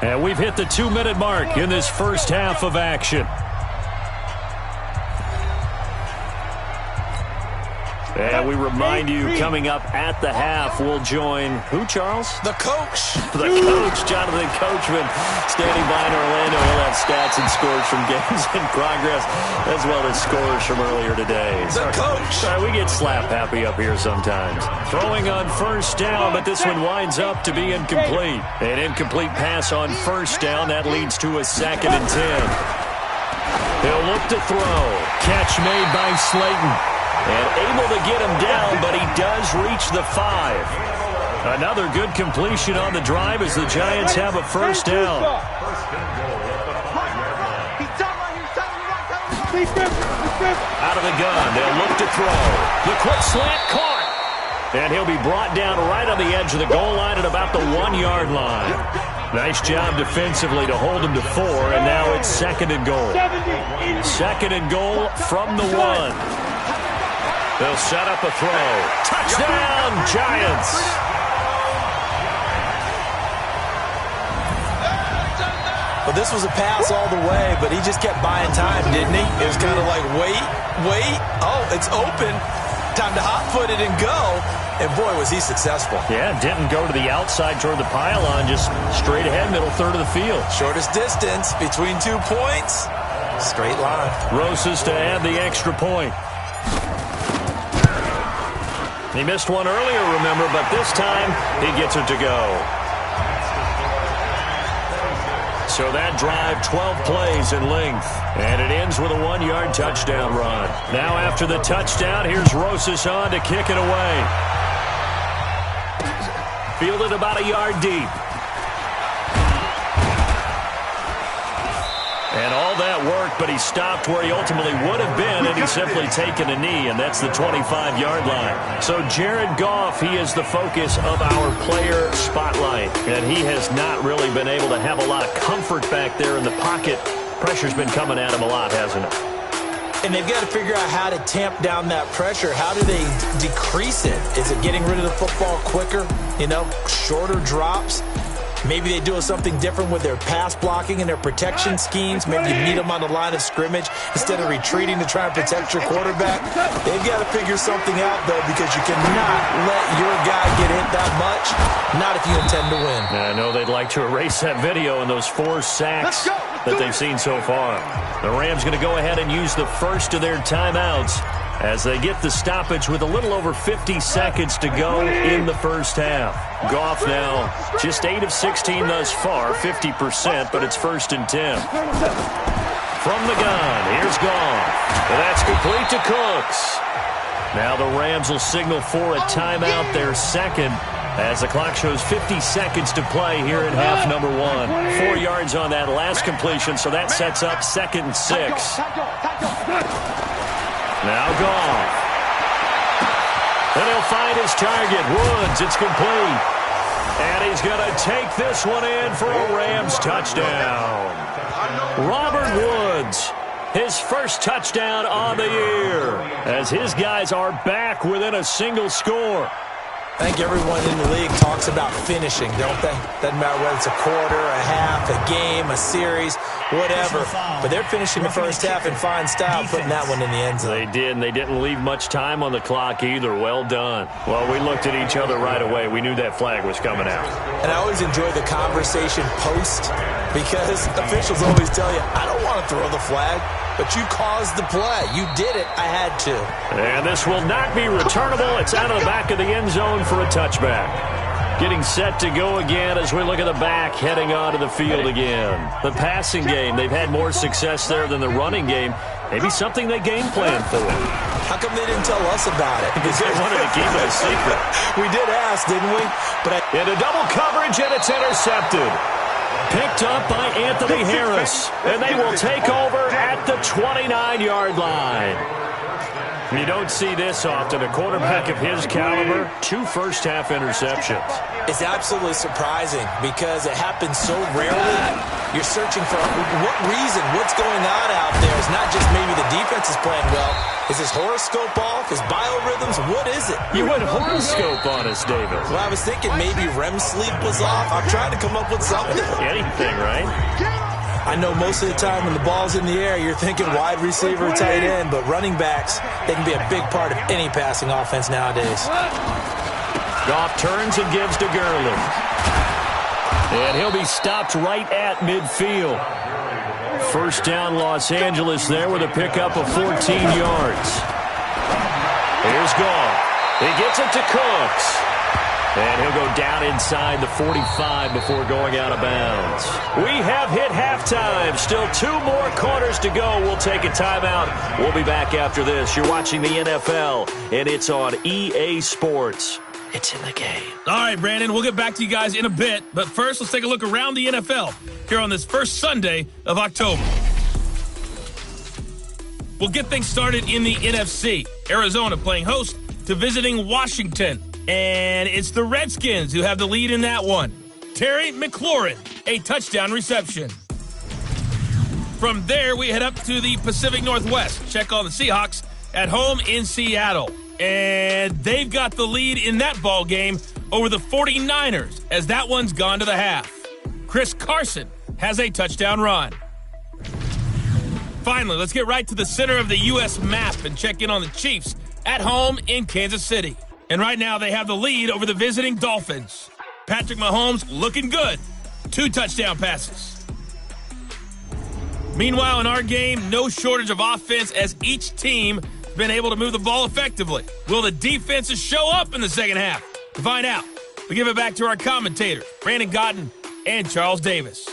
And we've hit the 2-minute mark in this first half of action. And we remind you, coming up at the half, we'll join who, Charles? The coach. The coach, Jonathan Coachman, standing by in Orlando. He'll have stats and scores from games in progress, as well as scores from earlier today. The coach. Sorry, we get slap happy up here sometimes. Throwing on first down, but this one winds up to be incomplete. An incomplete pass on first down. That leads to a 2nd and 10. He'll look to throw. Catch made by Slayton. And able to get him down, but he does reach the 5. Another good completion on the drive as the Giants have a first down. Out of the gun, they'll look to throw. The quick slant caught. And he'll be brought down right on the edge of the goal line at about the 1-yard line. Nice job defensively to hold him to 4, and now it's 2nd and goal. 2nd and goal from the 1. They'll set up a throw. Touchdown, Giants! Well, this was a pass all the way, but he just kept buying time, didn't he? It was kind of like, wait. Oh, it's open. Time to hot-foot it and go. And, boy, was he successful. Yeah, didn't go to the outside toward the pylon, just straight ahead, middle third of the field. Shortest distance between 2 points. Straight line. Rosas to add the extra point. He missed one earlier, remember, but this time he gets it to go. So that drive, 12 plays in length. And it ends with a 1-yard touchdown run. Now after the touchdown, here's Rosas on to kick it away. Fielded about a yard deep. And all that worked, but he stopped where he ultimately would have been, and he's simply taken a knee, and that's the 25-yard line. So Jared Goff, he is the focus of our player spotlight, and he has not really been able to have a lot of comfort back there in the pocket. Pressure's been coming at him a lot, hasn't it? And they've got to figure out how to tamp down that pressure. How do they decrease it? Is it getting rid of the football quicker? Shorter drops? Maybe they do something different with their pass blocking and their protection schemes. Maybe you meet them on the line of scrimmage instead of retreating to try and protect your quarterback. They've got to figure something out, though, because you cannot let your guy get hit that much, not if you intend to win. I know they'd like to erase that video and those 4 sacks that they've seen so far. The Rams going to go ahead and use the first of their timeouts as they get the stoppage with a little over 50 seconds to go in the first half. Goff now just 8 of 16 thus far, 50%, but it's 1st and 10. From the gun, here's Goff. And that's complete to Cooks. Now the Rams will signal for a timeout, their second, as the clock shows 50 seconds to play here in half number 1. 4 yards on that last completion, so that sets up 2nd and 6. Now Goff. And he'll find his target. Woods, it's complete. And he's going to take this one in for a Rams touchdown. Robert Woods, his first touchdown on the year, as his guys are back within a single score. I think everyone in the league talks about finishing, don't they? Doesn't matter whether it's a quarter, a half, a game, a series, whatever. But they're finishing the first half in fine style, putting that one in the end zone. They did, and they didn't leave much time on the clock either. Well done. Well, we looked at each other right away. We knew that flag was coming out. And I always enjoy the conversation post, because officials always tell you, I don't want to throw the flag. But you caused the play. You did it. I had to. And this will not be returnable. It's out of the back of the end zone for a touchback. Getting set to go again as we look at the back, heading onto the field again. The passing game, they've had more success there than the running game. Maybe something they game planned for. How come they didn't tell us about it? Because they wanted to keep it a secret. We did ask, didn't we? But into double coverage, and it's intercepted. Picked up by Anthony Harris, and they will take over at the 29-yard line. You don't see this often. A quarterback of his caliber, 2 first-half interceptions. It's absolutely surprising because it happens so rarely. You're searching for what reason, what's going on out there. It's not just maybe the defense is playing well. Is his horoscope off? His biorhythms? What is it? You went horoscope on us, David. Well, I was thinking maybe REM sleep was off. I'm trying to come up with something. Anything, right? I know most of the time when the ball's in the air, you're thinking wide receiver, tight end, but running backs, they can be a big part of any passing offense nowadays. Goff turns and gives to Gurley. And he'll be stopped right at midfield. First down, Los Angeles there with a pickup of 14 yards. Here's Goff. He gets it to Cooks. And he'll go down inside the 45 before going out of bounds. We have hit halftime. Still 2 more quarters to go. We'll take a timeout. We'll be back after this. You're watching the NFL, and it's on EA Sports. It's in the game. All right, Brandon, we'll get back to you guys in a bit. But first, let's take a look around the NFL here on this first Sunday of October. We'll get things started in the NFC. Arizona playing host to visiting Washington. And it's the Redskins who have the lead in that one. Terry McLaurin, a touchdown reception. From there, we head up to the Pacific Northwest. Check on the Seahawks at home in Seattle. And they've got the lead in that ball game over the 49ers, as that one's gone to the half. Chris Carson has a touchdown run. Finally, let's get right to the center of the U.S. map and check in on the Chiefs at home in Kansas City. And right now they have the lead over the visiting Dolphins. Patrick Mahomes looking good. 2 touchdown passes. Meanwhile, in our game, no shortage of offense as each team has been able to move the ball effectively. Will the defenses show up in the second half? To find out, we give it back to our commentators, Brandon Godden and Charles Davis.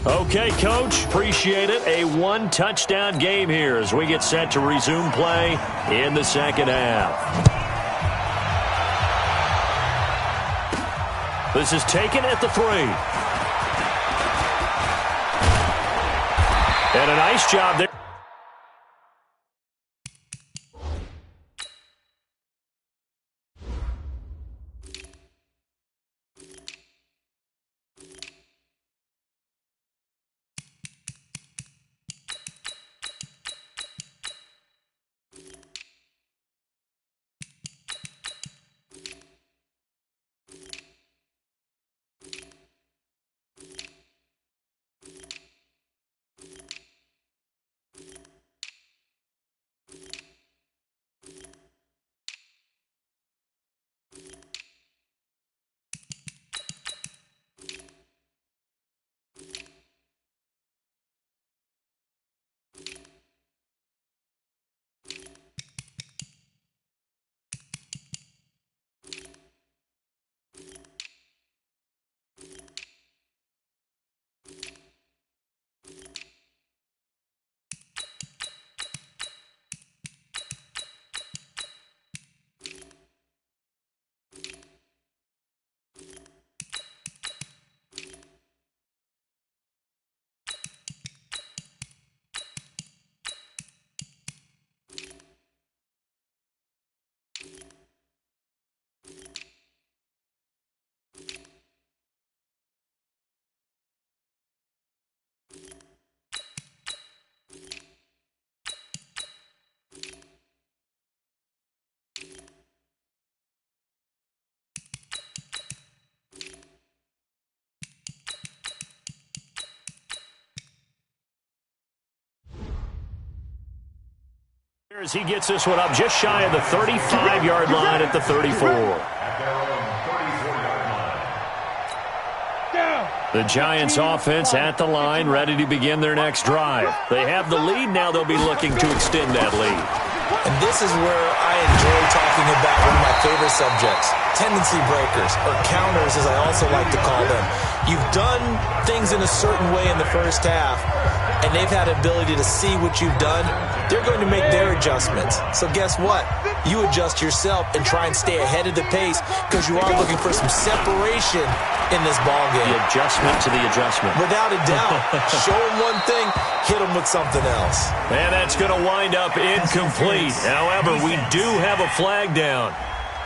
Okay, Coach, appreciate it. A 1-touchdown game here as we get set to resume play in the second half. This is taken at the 3. And a nice job there. As he gets this one up just shy of the 35-yard line at the 34. The Giants offense at the line, ready to begin their next drive. They have the lead. Now they'll be looking to extend that lead. And this is where I enjoy talking about one of my favorite subjects, tendency breakers, or counters as I also like to call them. You've done things in a certain way in the first half, and they've had the ability to see what you've done. They're going to make their adjustments. So guess what? You adjust yourself and try and stay ahead of the pace because you are looking for some separation in this ball game. The adjustment to the adjustment. Without a doubt. Show them one thing, hit them with something else. And that's going to wind up incomplete. However, we do have a flag down.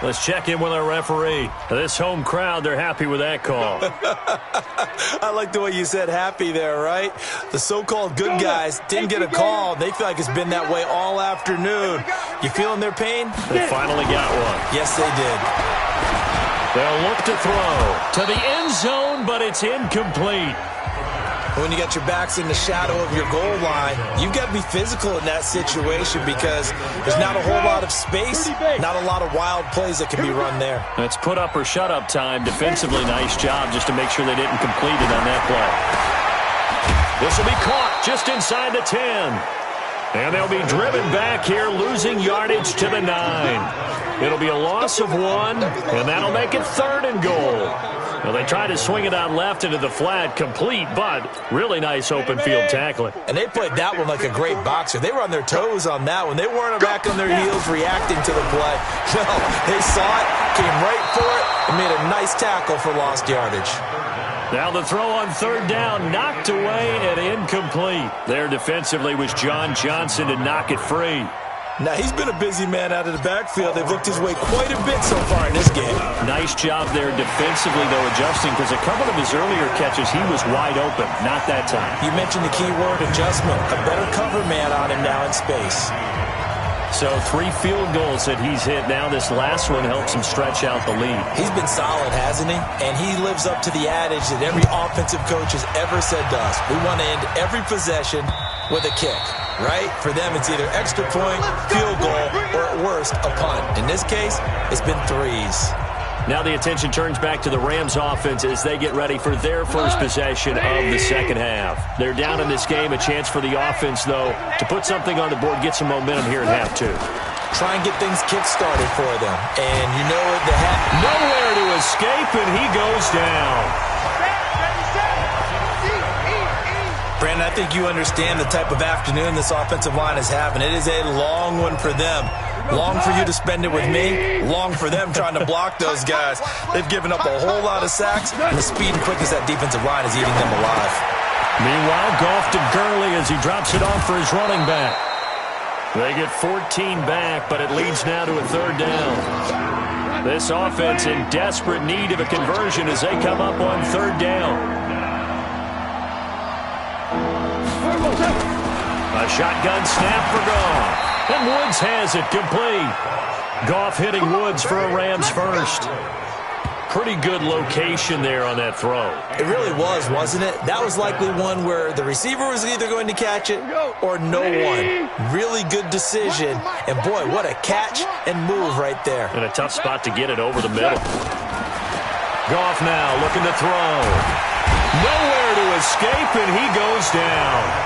Let's check in with our referee. This home crowd, they're happy with that call. I like the way you said happy there, right? The so-called good guys didn't get a call. They feel like it's been that way all afternoon. You feeling their pain? They finally got one. Yes, they did. They'll look to throw to the end zone, but it's incomplete. When you got your backs in the shadow of your goal line, you've got to be physical in that situation because there's not a whole lot of space, not a lot of wild plays that can be run there. It's put up or shut up time. Defensively, nice job just to make sure they didn't complete it on that play. This will be caught just inside the 10. And they'll be driven back here, losing yardage to the 9. It'll be a loss of 1, and that'll make it 3rd and goal. Well, they tried to swing it on left into the flat, complete, but really nice open field tackling. And they played that one like a great boxer. They were on their toes on that one. They weren't back on their heels reacting to the play. No, they saw it, came right for it, and made a nice tackle for lost yardage. Now the throw on 3rd down, knocked away and incomplete. There defensively was John Johnson to knock it free. Now, he's been a busy man out of the backfield. They've looked his way quite a bit so far in this game. Nice job there defensively, though, adjusting, because a couple of his earlier catches, he was wide open. Not that time. You mentioned the key word, adjustment. A better cover man on him now in space. So 3 field goals that he's hit now. This last one helps him stretch out the lead. He's been solid, hasn't he? And he lives up to the adage that every offensive coach has ever said to us. We want to end every possession with a kick, right? For them, it's either extra point, field goal, or at worst, a punt. In this case, it's been threes. Now the attention turns back to the Rams offense as they get ready for their first possession of the second half. They're down in this game. A chance for the offense, though, to put something on the board, get some momentum here in half 2. Try and get things kick-started for them. And you know what? Nowhere to escape, and he goes down. Brandon, I think you understand the type of afternoon this offensive line is having. It is a long one for them. Long for you to spend it with me. Long for them trying to block those guys. They've given up a whole lot of sacks, and the speed and quickness of that defensive line is eating them alive. Meanwhile, Goff to Gurley as he drops it off for his running back. They get 14 back, but it leads now to a 3rd down. This offense in desperate need of a conversion as they come up on 3rd down. A shotgun snap for Goff. And Woods has it complete. Goff hitting Woods for a Rams first. Pretty good location there on that throw. It really was, wasn't it? That was likely one where the receiver was either going to catch it or no one. Really good decision. And, boy, what a catch and move right there. And a tough spot to get it over the middle. Goff now looking to throw. Nowhere to escape, and he goes down.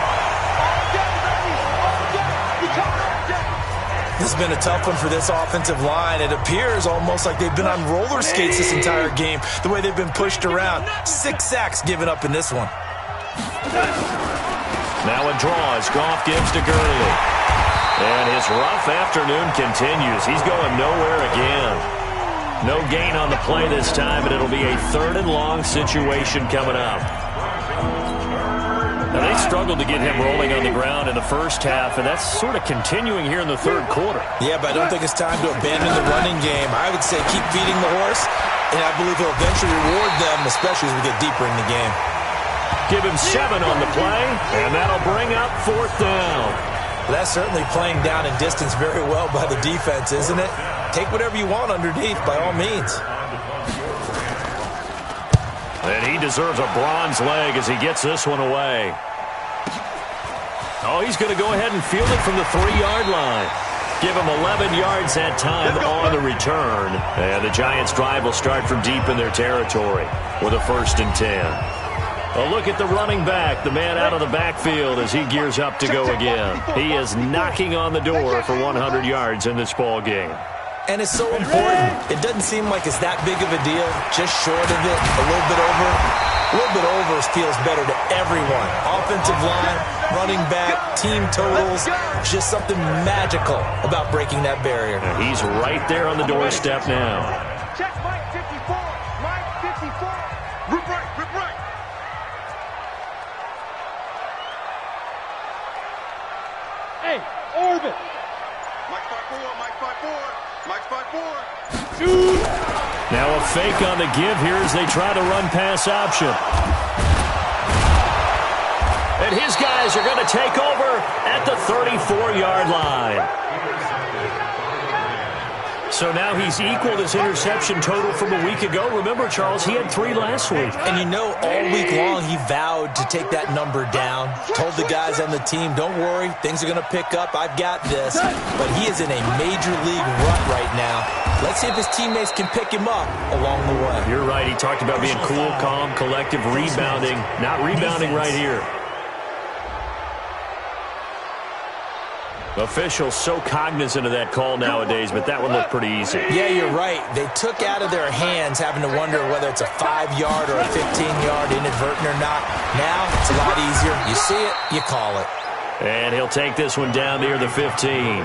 This has been a tough one for this offensive line. It appears almost like they've been on roller skates this entire game, the way they've been pushed around. 6 sacks given up in this one. Now a draw as Goff gives to Gurley. And his rough afternoon continues. He's going nowhere again. No gain on the play this time, and it'll be a 3rd and long situation coming up. Now, they struggled to get him rolling on the ground in the first half, and that's sort of continuing here in the 3rd quarter. Yeah, but I don't think it's time to abandon the running game. I would say keep feeding the horse, and I believe he'll eventually reward them, especially as we get deeper in the game. Give him 7 on the play, and that'll bring up 4th down. Well, that's certainly playing down in distance very well by the defense, isn't it? Take whatever you want underneath, by all means. And he deserves a bronze leg as he gets this one away. Oh, he's going to go ahead and field it from the 3-yard line. Give him 11 yards that time on the return. And the Giants' drive will start from deep in their territory with a 1st and 10. A look at the running back, the man out of the backfield as he gears up to go again. He is knocking on the door for 100 yards in this ball game. And it's so important. It doesn't seem like it's that big of a deal. Just short of it, a little bit over. A little bit over feels better to everyone. Offensive line, running back, team totals. Just something magical about breaking that barrier. And he's right there on the doorstep now. Check Mike 54. Mike 54. Rip right, rip right. Hey, orbit. Mike 54, Mike 54. Mike 54. Now a fake on the give here as they try to run pass option. And his guys are going to take over at the 34-yard line. So now he's equaled his interception total from a week ago. Remember, Charles, he had 3 last week. And you know, all week long he vowed to take that number down. Told the guys on the team, don't worry, things are going to pick up. I've got this. But he is in a major league rut right now. Let's see if his teammates can pick him up along the way. You're right. He talked about being cool, calm, collective, rebounding. Not rebounding right here. Officials so cognizant of that call nowadays, but that one looked pretty easy. Yeah, you're right. They took out of their hands having to wonder whether it's a 5-yard or a 15-yard inadvertent or not. Now, it's a lot easier. You see it, you call it. And he'll take this one down near the 15.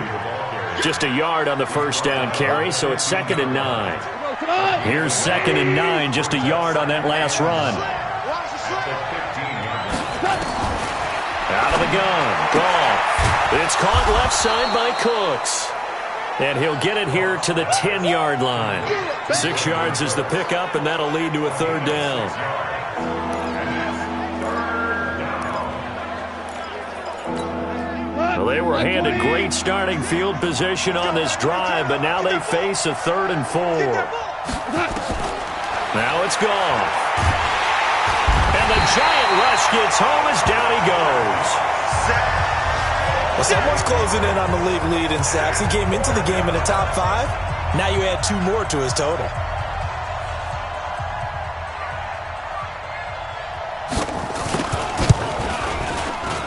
Just a yard on the first down carry, so it's 2nd and 9. Here's 2nd and 9, just a yard on that last run. Out of the gun, Goff. It's caught left side by Cooks. And he'll get it here to the 10-yard line. 6 yards is the pickup, and that'll lead to a 3rd down. Well, they were handed great starting field position on this drive, but now they face a 3rd and 4. Now it's gone. And the giant rush gets home as down he goes. Well, someone's closing in on the league lead in sacks. He came into the game in the top 5. Now you add 2 more to his total.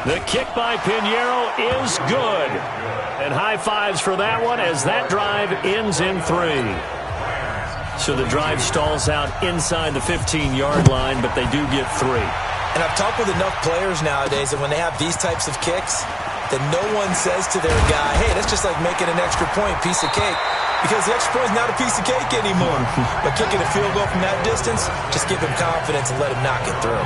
The kick by Pinheiro is good. And high fives for that one as that drive ends in 3. So the drive stalls out inside the 15-yard line, but they do get 3. And I've talked with enough players nowadays that when they have these types of kicks, that no one says to their guy, hey, that's just like making an extra point, piece of cake. Because the extra point is not a piece of cake anymore. But kicking a field goal from that distance, just give him confidence and let him knock it through.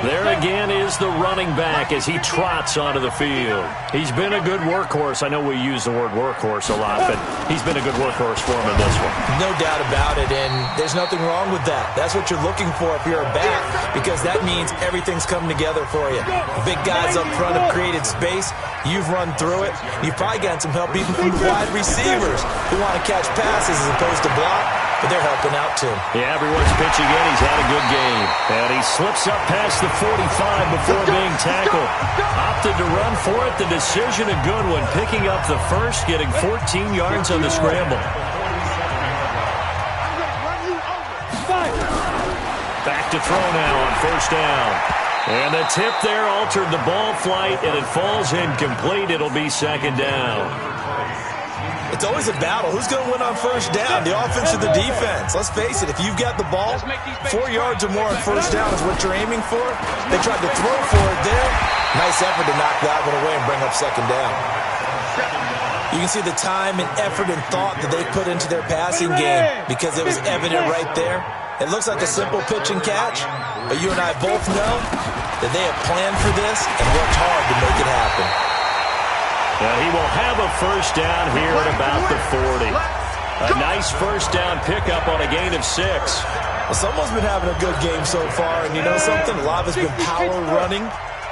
There again is the running back as he trots onto the field. He's been a good workhorse. I know we use the word workhorse a lot, but he's been a good workhorse for him in this one. No doubt about it, and there's nothing wrong with that. That's what you're looking for if you're a back, because that means everything's coming together for you. The big guys up front have created space. You've run through it. You've probably gotten some help even from the wide receivers who want to catch passes as opposed to block, but they're helping out too. Yeah, everyone's pitching in. He's had a good game. And he slips up past the 45 before being tackled. Opted to run for it. The decision a good one. Picking up the first, getting 14 yards on the scramble. Back to throw now on 1st down. And the tip there altered the ball flight, and it falls incomplete. It'll be 2nd down. It's always a battle. Who's going to win on 1st down, the offense or the defense? Let's face it, if you've got the ball, 4 yards or more on 1st down is what you're aiming for. They tried to throw for it there. Nice effort to knock that one away and bring up 2nd down. You can see the time and effort and thought that they put into their passing game because it was evident right there. It looks like a simple pitch and catch, but you and I both know that they have planned for this and worked hard to make it happen. Now he will have a 1st down here at about the 40. A nice 1st down pickup on a gain of 6. Well, someone's been having a good game so far, and you know something? A lot of it's been power running.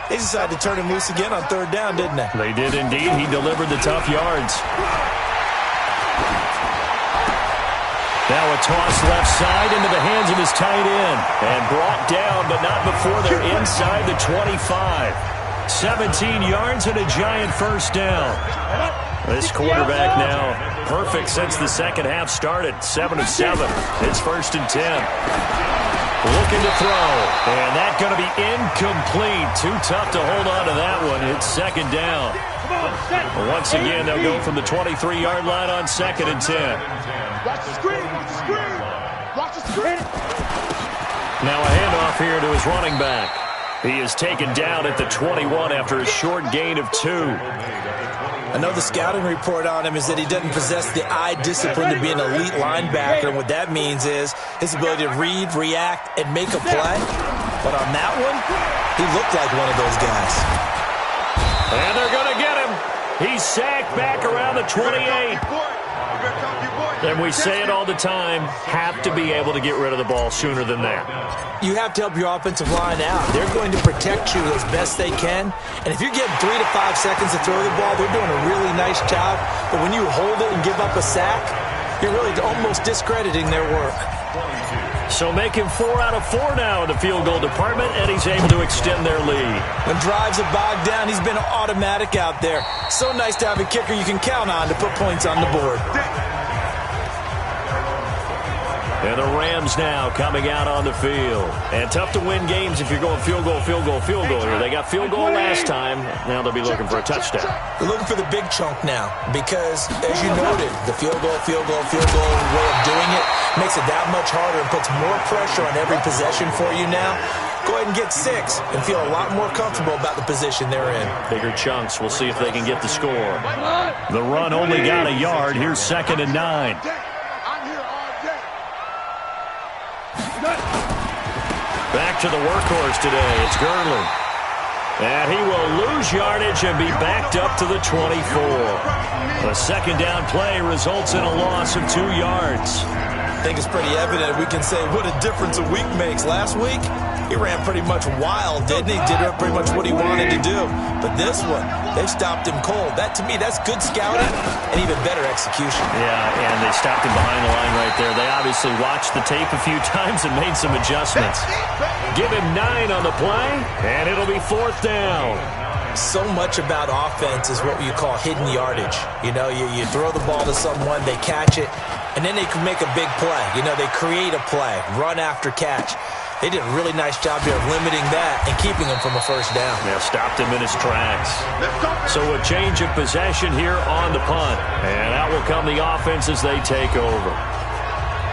They decided to turn him loose again on 3rd down, didn't they? They did indeed. He delivered the tough yards. Now a toss left side into the hands of his tight end. And brought down, but not before they're inside the 25. 17 yards and a giant 1st down. This quarterback now perfect since the 2nd half started. 7 of 7. It's 1st and 10. Looking to throw. And that's going to be incomplete. Too tough to hold on to that one. It's 2nd down. Once again, they'll go from the 23-yard line on 2nd and 10. Watch the screen. Watch the screen. Watch the screen. Now a handoff here to his running back. He is taken down at the 21 after a short gain of 2. I know the scouting report on him is that he doesn't possess the eye discipline to be an elite linebacker, and what that means is his ability to read, react, and make a play. But on that one, he looked like one of those guys. And they're going to get him. He's sacked back around the 28. And we say it all the time, have to be able to get rid of the ball sooner than that. You have to help your offensive line out. They're going to protect you as best they can. And if you're getting 3 to 5 seconds to throw the ball, they're doing a really nice job. But when you hold it and give up a sack, you're really almost discrediting their work. So make him 4 out of 4 now in the field goal department, and he's able to extend their lead. When drives are bogged down, he's been automatic out there. So nice to have a kicker you can count on to put points on the board. And the Rams now coming out on the field. And tough to win games if you're going field goal here. They got field goal last time. Now they'll be looking for a touchdown. They're looking for the big chunk now because, as you noted, the field goal way of doing it makes it that much harder and puts more pressure on every possession for you now. Go ahead and get 6 and feel a lot more comfortable about the position they're in. Bigger chunks. We'll see if they can get the score. The run only got a yard. Here's 2nd and 9. Back to the workhorse today. It's Gurley. And he will lose yardage and be backed up to the 24. A 2nd down play results in a loss of 2 yards. I think it's pretty evident. We can say what a difference a week makes. Last week, he ran pretty much wild, didn't he? Did pretty much what he wanted to do. But this one, they stopped him cold. That, to me, that's good scouting and even better execution. Yeah, and they stopped him behind the line right there. They obviously watched the tape a few times and made some adjustments. Give him 9 on the play, and it'll be 4th down. So much about offense is what you call hidden yardage. You know, you throw the ball to someone, they catch it, and then they can make a big play. You know, they create a play, run after catch. They did a really nice job here of limiting that and keeping him from a first down. Yeah, stopped him in his tracks. So a change of possession here on the punt. And out will come the offense as they take over.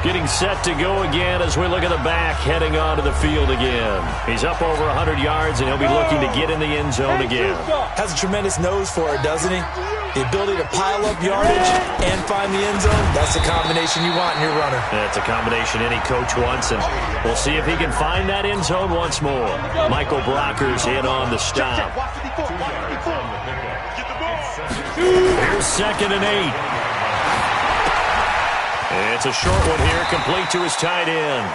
Getting set to go again as we look at the back, heading onto the field again. He's up over 100 yards, and he'll be looking to get in the end zone again. Has a tremendous nose for it, doesn't he? The ability to pile up yardage and find the end zone, that's the combination you want in your runner. That's a combination any coach wants, and we'll see if he can find that end zone once more. Michael Brocker's in on the stop. Here's 2nd and 8. It's a short one here, complete to his tight end.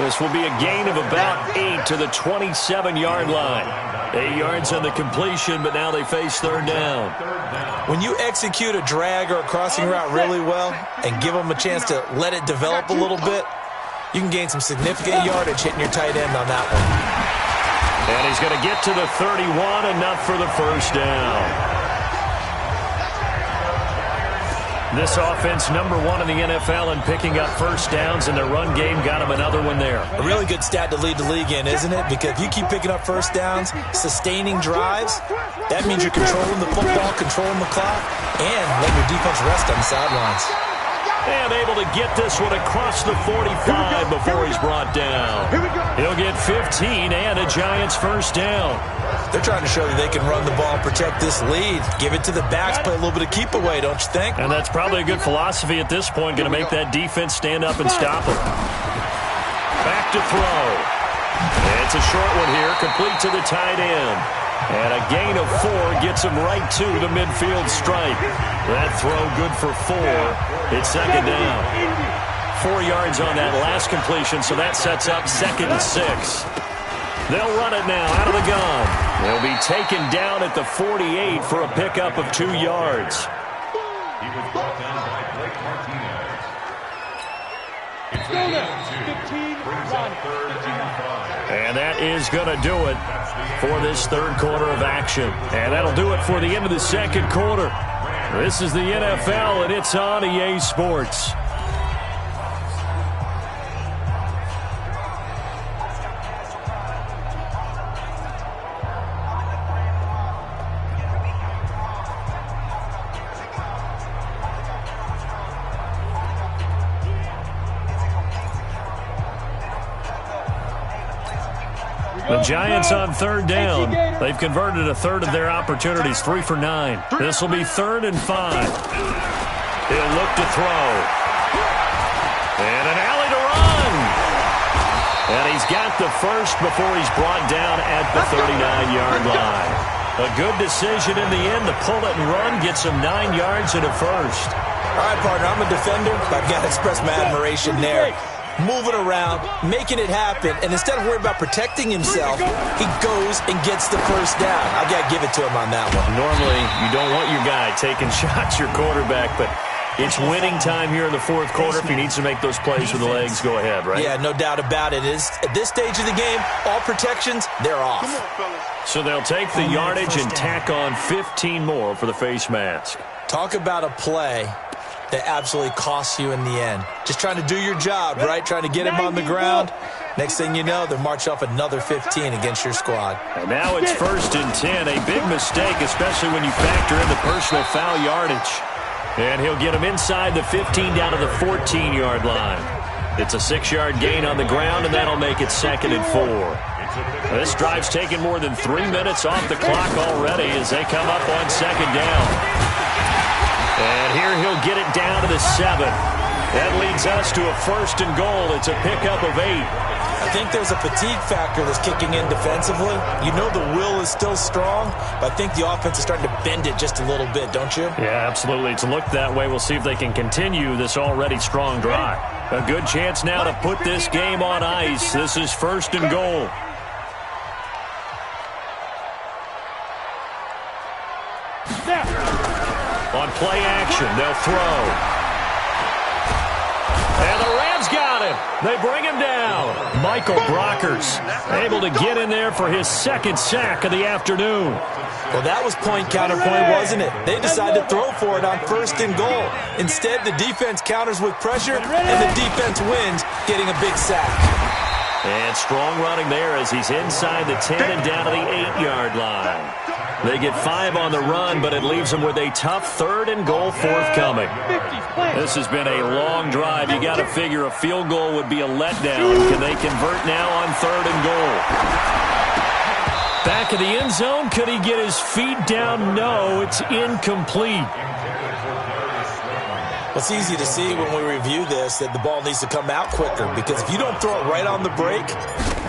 This will be a gain of about 8 to the 27-yard line. 8 yards on the completion, but now they face 3rd down. When you execute a drag or a crossing route really well and give them a chance to let it develop a little bit, you can gain some significant yardage hitting your tight end on that one. And he's going to get to the 31, enough for the first down. This offense, number 1 in the NFL in picking up first downs, and their run game got him another one there. A really good stat to lead the league in, isn't it? Because if you keep picking up first downs, sustaining drives, that means you're controlling the football, controlling the clock, and letting your defense rest on the sidelines. And able to get this one across the 45 before he's brought down. He'll get 15 and a Giants first down. They're trying to show that they can run the ball, protect this lead, give it to the backs, play a little bit of keep away, don't you think? And that's probably a good philosophy at this point, going to make that defense stand up and stop him. Back to throw. It's a short one here, complete to the tight end. And a gain of 4 gets him right to the midfield stripe. That throw good for 4. It's 2nd down. 4 yards on that last completion, so that sets up 2nd and 6. They'll run it now out of the gun. They'll be taken down at the 48 for a pickup of 2 yards. He was brought down by Blake Martinez. It's a 15, and that is going to do it for this 3rd quarter of action. And that'll do it for the end of the 2nd quarter. This is the NFL, and it's on EA Sports. The Giants on 3rd down. They've converted a third of their opportunities, 3 for 9. This will be 3rd and 5. He'll look to throw. And an alley to run. And he's got the first before he's brought down at the 39-yard line. A good decision in the end to pull it and run, gets him 9 yards and a first. All right, partner, I'm a defender, but I've got to express my admiration there. Moving around, making it happen, and instead of worrying about protecting himself, he goes and gets the first down. I've got to give it to him on that one. Normally, you don't want your guy taking shots, your quarterback, but it's winning time here in the 4th quarter. If he needs to make those plays with the legs, go ahead, right? Yeah, no doubt about it. At this stage of the game, all protections, they're off. So they'll take the yardage and tack on 15 more for the face mask. Talk about a play that absolutely costs you in the end. Just trying to do your job, right? Trying to get him on the ground. Next thing you know, they're marching off another 15 against your squad. And now it's 1st and 10. A big mistake, especially when you factor in the personal foul yardage. And he'll get him inside the 15 down to the 14-yard line. It's a 6-yard gain on the ground, and that'll make it 2nd and 4. This drive's taken more than 3 minutes off the clock already as they come up on 2nd down. And here he'll get it down to the 7. That leads us to a 1st and goal. It's a pickup of 8. I think there's a fatigue factor that's kicking in defensively. You know the will is still strong, but I think the offense is starting to bend it just a little bit, don't you? Yeah, absolutely. It's looked that way. We'll see if they can continue this already strong drive. A good chance now to put this game on ice. This is 1st and goal. On play action, they'll throw. And the Rams got him. They bring him down. Michael Brockers able to get in there for his 2nd sack of the afternoon. Well, that was point counterpoint, wasn't it? They decided to throw for it on 1st and goal. Instead, the defense counters with pressure, and the defense wins, getting a big sack. And strong running there as he's inside the 10 and down to the 8-yard line. They get 5 on the run, but it leaves them with a tough 3rd and goal forthcoming. This has been a long drive. You got to figure a field goal would be a letdown. Can they convert now on 3rd and goal? Back of the end zone. Could he get his feet down? No, it's incomplete. It's easy to see when we review this that the ball needs to come out quicker, because if you don't throw it right on the break,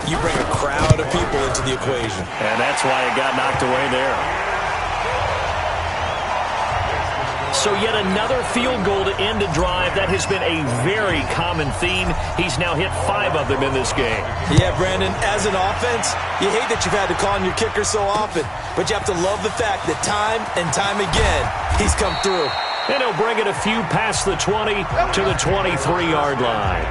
you bring a crowd of people into the equation. And that's why it got knocked away there. So yet another field goal to end a drive. That has been a very common theme. He's now hit 5 of them in this game. Yeah, Brandon, as an offense, you hate that you've had to call on your kicker so often, but you have to love the fact that time and time again, he's come through. And he'll bring it a few past the 20 to the 23-yard line.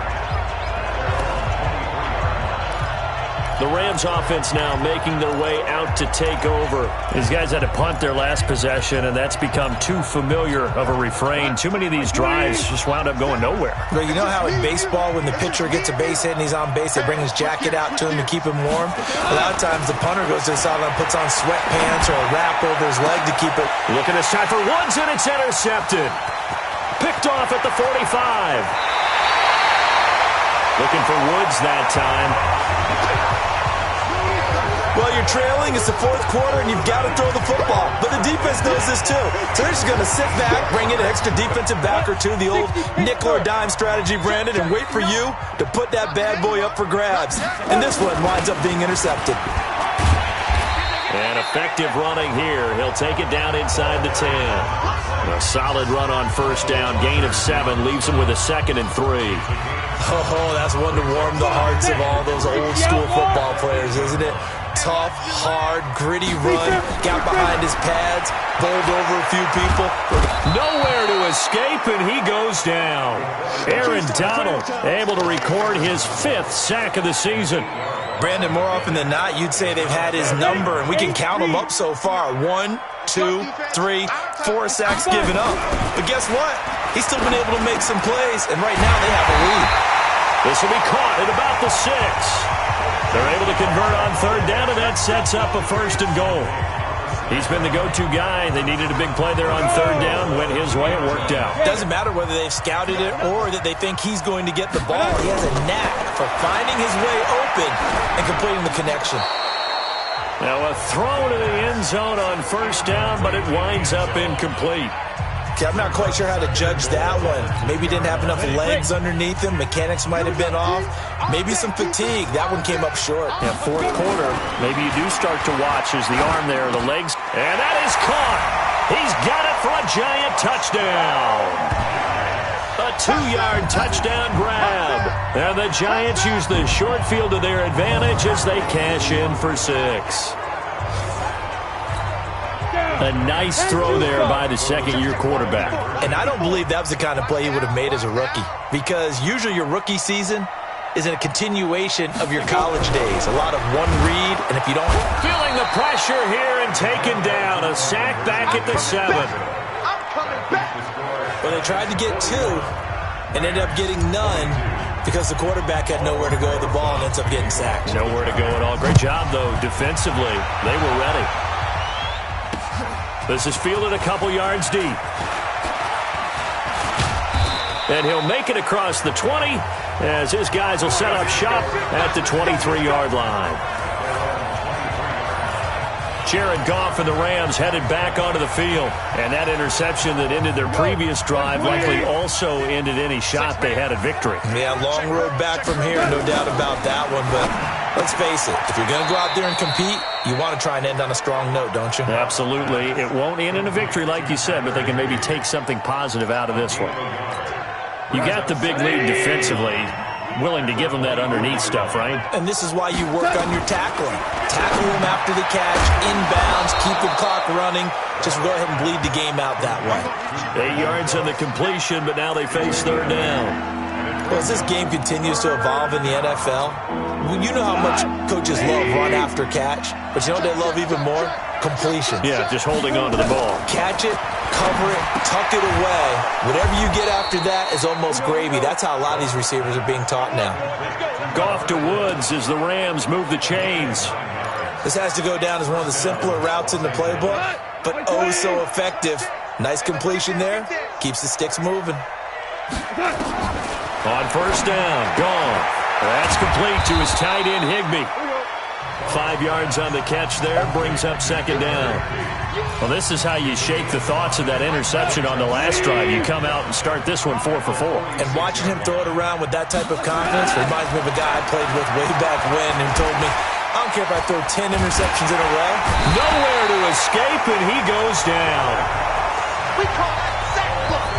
The Rams offense now making their way out to take over. These guys had to punt their last possession, and that's become too familiar of a refrain. Too many of these drives just wound up going nowhere. Well, you know how in baseball, when the pitcher gets a base hit and he's on base, they bring his jacket out to him to keep him warm? A lot of times the punter goes to the sideline, puts on sweatpants or a wrap over his leg to keep it. Looking this time for Woods, and it's intercepted. Picked off at the 45. Looking for Woods that time. Well, you're trailing. It's the 4th quarter, and you've got to throw the football. But the defense knows this, too. So they're just going to sit back, bring in an extra defensive back or two, the old nickel or dime strategy, Brandon, and wait for you to put that bad boy up for grabs. And this one winds up being intercepted. And effective running here. He'll take it down inside the 10. A solid run on 1st down. Gain of 7 leaves him with a 2nd and 3. Oh, that's one to warm the hearts of all those old school football players, isn't it? Tough, hard, gritty run. Got behind his pads. Bowled over a few people. Nowhere to escape, and he goes down. Aaron Donald able to record his 5th sack of the season. Brandon, more often than not, you'd say they've had his number, and we can count them up so far. 1, 2, 3, 4 sacks given up. But guess what? He's still been able to make some plays, and right now they have a lead. This will be caught at about the 6. They're able to convert on 3rd down, and that sets up a 1st and goal. He's been the go-to guy. They needed a big play there on 3rd down. Went his way. It worked out. Doesn't matter whether they've scouted it or that they think he's going to get the ball. He has a knack for finding his way open and completing the connection. Now a throw to the end zone on 1st down, but it winds up incomplete. Okay, I'm not quite sure how to judge that one. Maybe he didn't have enough legs underneath him. Mechanics might have been off. Maybe some fatigue. That one came up short. Yeah, 4th quarter, maybe you do start to watch as the arm there, the legs. And that is caught. He's got it for a giant touchdown. A 2-yard touchdown grab. And the Giants use the short field to their advantage as they cash in for 6. A nice throw there by the 2nd-year quarterback. And I don't believe that was the kind of play he would have made as a rookie, because usually your rookie season is a continuation of your college days. A lot of one read, and if you don't... Feeling the pressure here and taken down. A sack back at the 7. Well, they tried to get 2 and ended up getting none because the quarterback had nowhere to go with the ball and ends up getting sacked. Nowhere to go at all. Great job, though, defensively. They were ready. This is fielded a couple yards deep. And he'll make it across the 20 as his guys will set up shop at the 23-yard line. Jared Goff and the Rams headed back onto the field. And that interception that ended their previous drive likely also ended any shot they had at victory. Yeah, long road back from here, no doubt about that one. But let's face it, if you're going to go out there and compete, you want to try and end on a strong note, don't you? Absolutely. It won't end in a victory like you said, but they can maybe take something positive out of this one. You got the big lead defensively. Willing to give them that underneath stuff, right? And this is why you work on your tackling. Tackle them after the catch, inbounds, keep the clock running. Just go ahead and bleed the game out that way. 8 yards on the completion, but now they face third down. Well, as this game continues to evolve in the NFL, you know how much coaches love run after catch, but you know what they love even more? Completion. Yeah, just holding on to the ball. Catch it, cover it, tuck it away. Whatever you get after that is almost gravy. That's how a lot of these receivers are being taught now. Goff to Woods as the Rams move the chains. This has to go down as one of the simpler routes in the playbook, but oh so effective. Nice completion there. Keeps the sticks moving. On first down, Goff. That's complete to his tight end, Higbee. 5 yards on the catch there, brings up second down. Well, this is how you shake the thoughts of that interception on the last drive. You come out and start this one 4 for 4. And watching him throw it around with that type of confidence reminds me of a guy I played with way back when who told me, I don't care if I throw 10 interceptions in a row. Nowhere to escape, and he goes down. We call that sack block.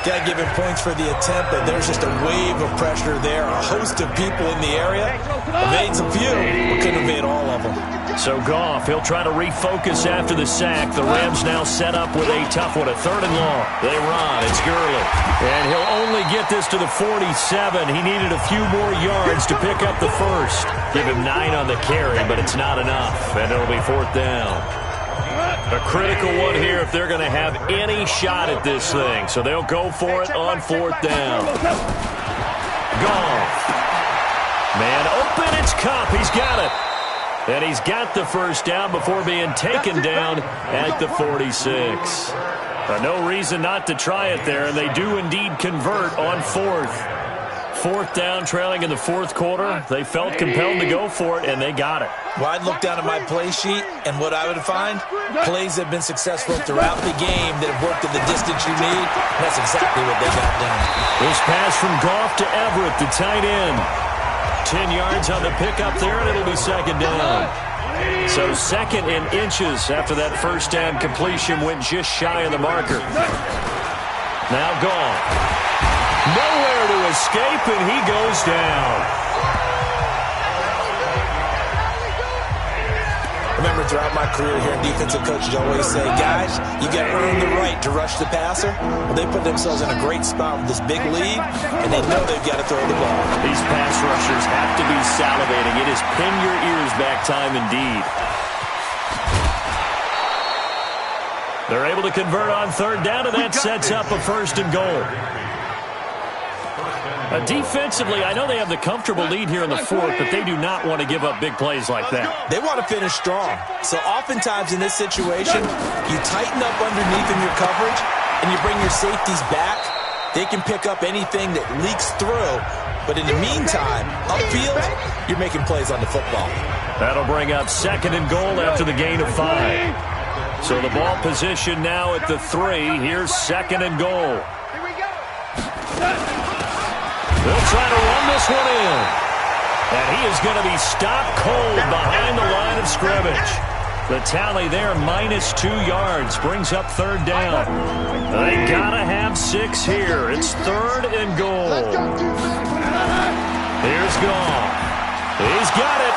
Got to give him points for the attempt, but there's just a wave of pressure there. A host of people in the area. Evades a few, but couldn't evade all of them. So Goff, he'll try to refocus after the sack. The Rams now set up with a tough one, a third and long. They run. It's Gurley. And he'll only get this to the 47. He needed a few more yards to pick up the first. Give him 9 on the carry, but it's not enough. And it'll be fourth down. A critical one here if they're going to have any shot at this thing. So they'll go for it on fourth down. Goff. Man open, it's Kupp. He's got it. And he's got the first down before being taken down at the 46. No reason not to try it there, and they do indeed convert on fourth. Fourth down, trailing in the fourth quarter. They felt compelled to go for it, and they got it. Well, I'd look down at my play sheet, and what I would find, plays that have been successful throughout the game that have worked at the distance you need. That's exactly what they got done. This pass from Goff to Everett, the tight end. 10 yards on the pickup there, and it'll be second down. So second in inches after that first down completion went just shy of the marker. Now Goff. Nowhere to escape, and he goes down. Remember, throughout my career here, defensive coaches always say, guys, you got to earn the right to rush the passer. Well, they put themselves in a great spot with this big lead, and they know they've got to throw the ball. These pass rushers have to be salivating. It is pin your ears back time indeed. They're able to convert on third down, and that sets up a first and goal. Defensively, I know they have the comfortable lead here in the fourth, but they do not want to give up big plays like that. They want to finish strong. So oftentimes in this situation, you tighten up underneath in your coverage, and you bring your safeties back. They can pick up anything that leaks through. But in the meantime, upfield, you're making plays on the football. That'll bring up second and goal after the gain of 5. So the ball position now at the 3. Here's second and goal. They'll try to run this one in. And he is going to be stopped cold behind the line of scrimmage. The tally there, -2 yards, brings up third down. They got to have 6 here. It's third and goal. Here's Goff. He's got it.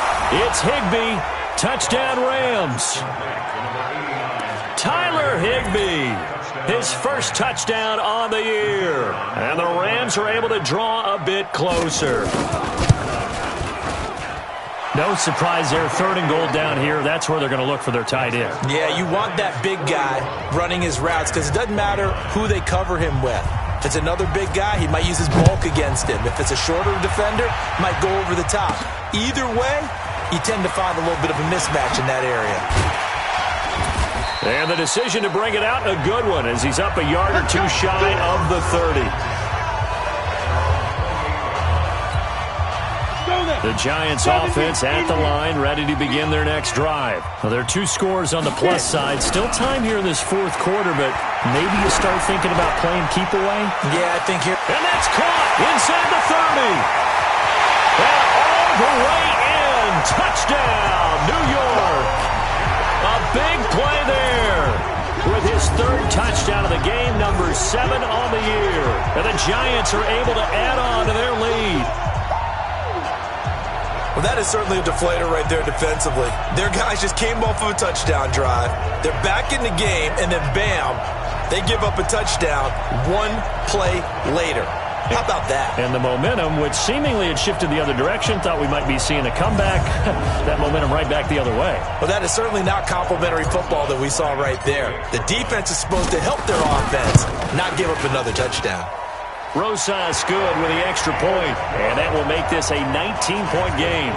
It's Higbee. Touchdown Rams. Tyler Higbee. His first touchdown on the year. And the Rams are able to draw a bit closer. No surprise there. Third and goal down here. That's where they're going to look for their tight end. Yeah, you want that big guy running his routes because it doesn't matter who they cover him with. If it's another big guy, he might use his bulk against him. If it's a shorter defender, he might go over the top. Either way, you tend to find a little bit of a mismatch in that area. And the decision to bring it out, a good one, as he's up a yard or 2 shy of the 30. The Giants offense at the line, ready to begin their next drive. Well, there are 2 scores on the plus side. Still time here in this 4th quarter, but maybe you start thinking about playing keep away? Yeah, I think here. And that's caught inside the 30. And all the way in. Touchdown, New York. A big play there. With his 3rd touchdown of the game, number 7 on the year. And the Giants are able to add on to their lead. Well, that is certainly a deflator right there defensively. Their guys just came off of a touchdown drive. They're back in the game, and then bam, they give up a touchdown 1 play later. How about that? And the momentum, which seemingly had shifted the other direction, thought we might be seeing a comeback. That momentum right back the other way. Well, that is certainly not complimentary football that we saw right there. The defense is supposed to help their offense, not give up another touchdown. Rosas good with the extra point, and that will make this a 19-point game.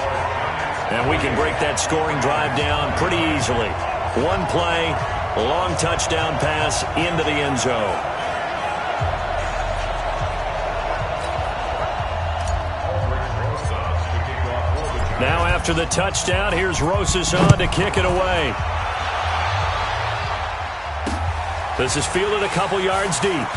And we can break that scoring drive down pretty easily. 1 play, long touchdown pass into the end zone. Now after the touchdown, here's Rosas on to kick it away. This is fielded a couple yards deep.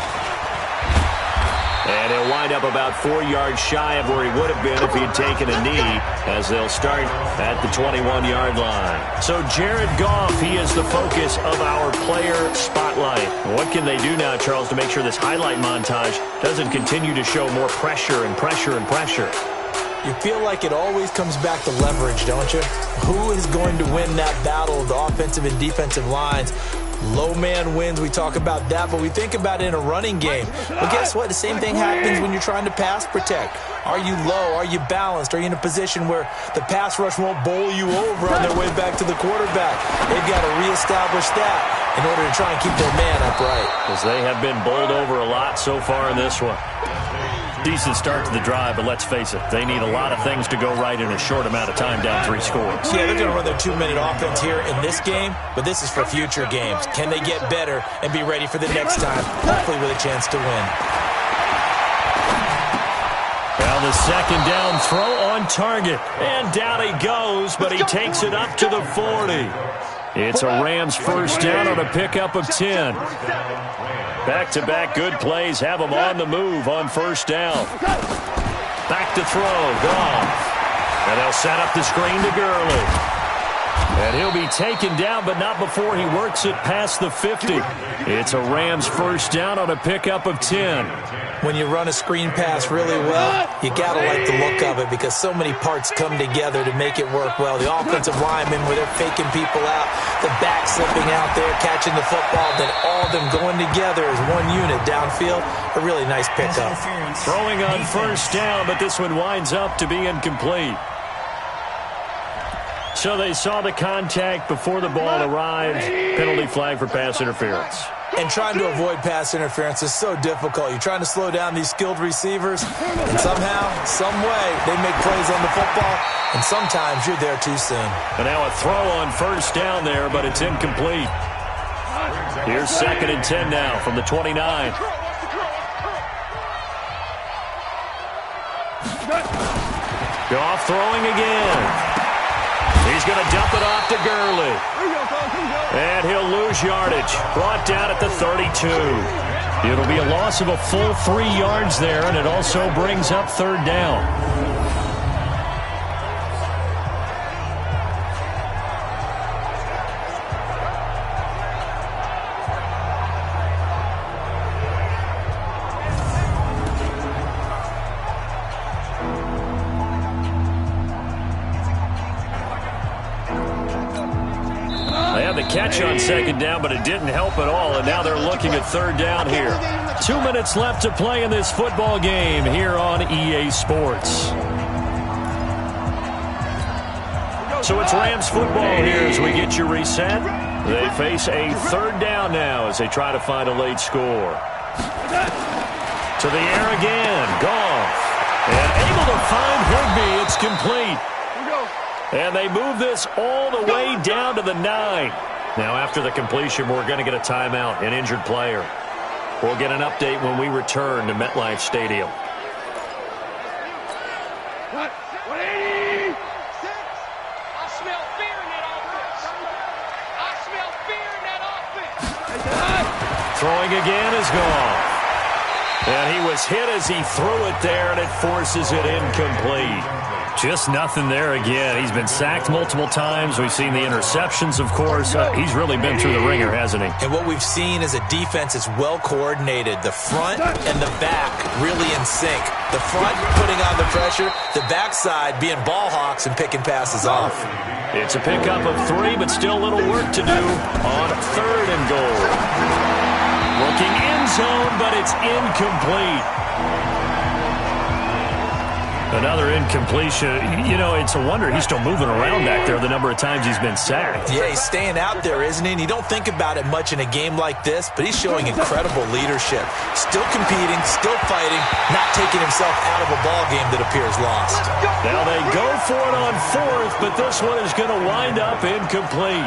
And he'll wind up about 4 yards shy of where he would have been if he had taken a knee, as they'll start at the 21-yard line. So Jared Goff, he is the focus of our player spotlight. What can they do now, Charles, to make sure this highlight montage doesn't continue to show more pressure and pressure and pressure? You feel like it always comes back to leverage, don't you? Who is going to win that battle of the offensive and defensive lines? Low man wins. We talk about that, but we think about it in a running game. Well, guess what? The same thing happens when you're trying to pass protect. Are you low? Are you balanced? Are you in a position where the pass rush won't bowl you over on their way back to the quarterback? They've got to reestablish that in order to try and keep their man upright. Because they have been bowled over a lot so far in this one. Decent start to the drive, but let's face it, they need a lot of things to go right in a short amount of time, down 3 scores. Yeah, they're going to run their 2-minute offense here in this game, but this is for future games. Can they get better and be ready for the next time, hopefully with a chance to win? Well, the 2nd down throw on target, and down he goes, but he takes it up to the 40. It's a Rams 1st down on a pickup of 10. Back-to-back good plays have them on the move on 1st down. Back to throw, Goff. And they'll set up the screen to Gurley. And he'll be taken down, but not before he works it past the 50. It's a Rams 1st down on a pickup of 10. When you run a screen pass really well, you got to like the look of it because so many parts come together to make it work well. The offensive linemen, where they're faking people out, the back slipping out there, catching the football, then all of them going together as one unit downfield. A really nice pickup. Throwing on 1st down, but this one winds up to be incomplete. So they saw the contact before the ball arrived. Penalty flag for pass interference. And trying to avoid pass interference is so difficult. You're trying to slow down these skilled receivers, and somehow, some way, they make plays on the football, and sometimes you're there too soon. And now a throw on 1st down there, but it's incomplete. Here's 2nd and 10 now from the 29. Goff throwing again. He's going to dump it off to Gurley. And he'll lose yardage. Brought down at the 32. It'll be a loss of a full 3 yards there, and it also brings up 3rd down. Catch on 2nd down, but it didn't help at all, and now they're looking at 3rd down here. 2 minutes left to play in this football game here on EA Sports. So it's Rams football here as we get you reset. They face a 3rd down now as they try to find a late score. To the air again, Goff. And able to find Higbee, it's complete. And they move this all the way down to the 9. Now, after the completion, we're going to get a timeout, an injured player. We'll get an update when we return to MetLife Stadium. 180. Throwing again is gone. And he was hit as he threw it there, and it forces it incomplete. Just nothing there again. He's been sacked multiple times. We've seen the interceptions, of course. He's really been through the ringer, hasn't he? And what we've seen is a defense that's well coordinated. The front and the back really in sync. The front putting on the pressure, the backside being ball hawks and picking passes off. It's a pickup of 3, but still a little work to do on 3rd and goal. Looking end zone, but it's incomplete. Another incompletion. You know, it's a wonder he's still moving around back there the number of times he's been sacked. Yeah, he's staying out there, isn't he? And you don't think about it much in a game like this, but he's showing incredible leadership. Still competing, still fighting, not taking himself out of a ball game that appears lost. Now they go for it on 4th, but this one is going to wind up incomplete.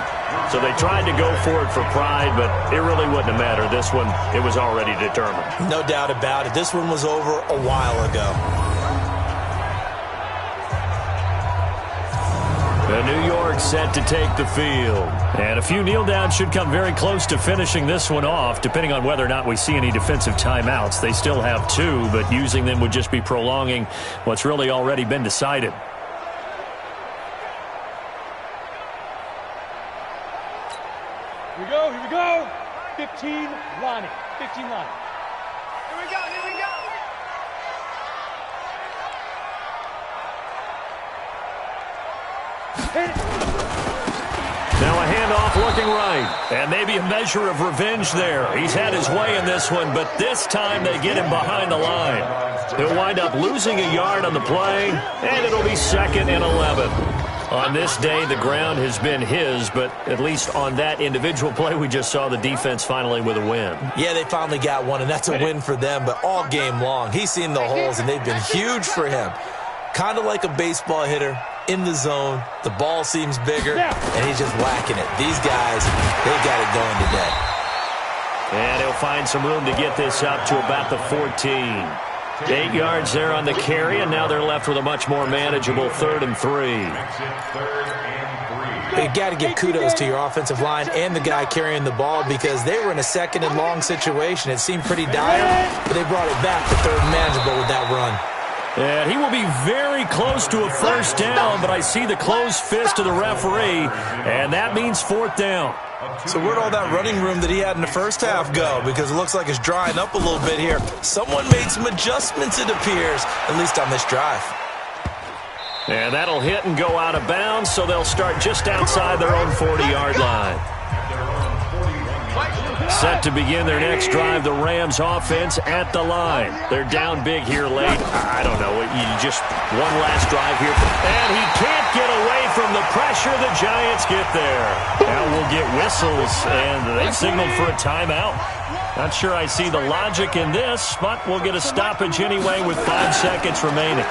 So they tried to go for it for pride, but it really wouldn't have mattered. This one, it was already determined. No doubt about it. This one was over a while ago. New York set to take the field. And a few kneel downs should come very close to finishing this one off, depending on whether or not we see any defensive timeouts. They still have 2, but using them would just be prolonging what's really already been decided. Here we go. 15 lining. 15 lining. Here we go. Now a handoff looking right. And maybe a measure of revenge there. He's had his way in this one, but this time they get him behind the line. He'll wind up losing a yard on the play, and it'll be 2nd and 11. On this day, the ground has been his, but at least on that individual play, we just saw the defense finally with a win. Yeah, they finally got one, and that's a win for them, but all game long, he's seen the holes, and they've been huge for him. Kind of like a baseball hitter in the zone. The ball seems bigger, and he's just whacking it. These guys, they got it going today. And he'll find some room to get this up to about the 14. 8 yards there on the carry, and now they're left with a much more manageable 3rd and 3. You got to give kudos to your offensive line and the guy carrying the ball because they were in a 2nd and long situation. It seemed pretty dire, but they brought it back to 3rd and manageable with that run. And he will be very close to a 1st down, but I see the closed fist of the referee, and that means 4th down. So where'd all that running room that he had in the first half go? Because it looks like it's drying up a little bit here. Someone made some adjustments, it appears, at least on this drive. And that'll hit and go out of bounds, so they'll start just outside their own 40-yard line. Set to begin their next drive, the Rams offense at the line. They're down big here late. I don't know. You just one last drive here. And he can't get away from the pressure. The Giants get there. Now we'll get whistles, and they signaled for a timeout. Not sure I see the logic in this, but we'll get a stoppage anyway with 5 seconds remaining.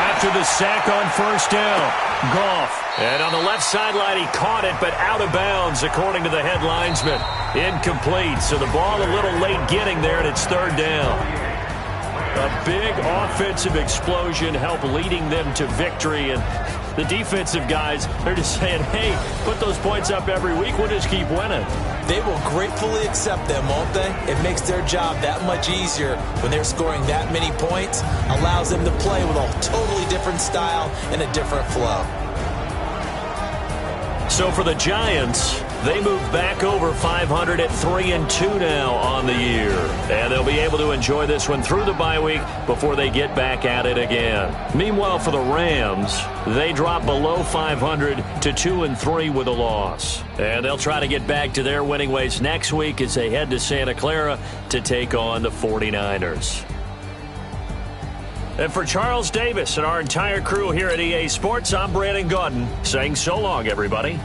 After the sack on 1st down, Goff. And on the left sideline, he caught it, but out of bounds, according to the head linesman. Incomplete, so the ball a little late getting there, and it's 3rd down. A big offensive explosion helped leading them to victory, and the defensive guys, they're just saying, hey, put those points up every week, we'll just keep winning. They will gratefully accept them, won't they? It makes their job that much easier when they're scoring that many points, allows them to play with a totally different style and a different flow. So for the Giants, they move back over 500 at 3-2 now on the year. And they'll be able to enjoy this one through the bye week before they get back at it again. Meanwhile, for the Rams, they drop below 500 to 2-3 with a loss. And they'll try to get back to their winning ways next week as they head to Santa Clara to take on the 49ers. And for Charles Davis and our entire crew here at EA Sports, I'm Brandon Gaudin saying so long, everybody.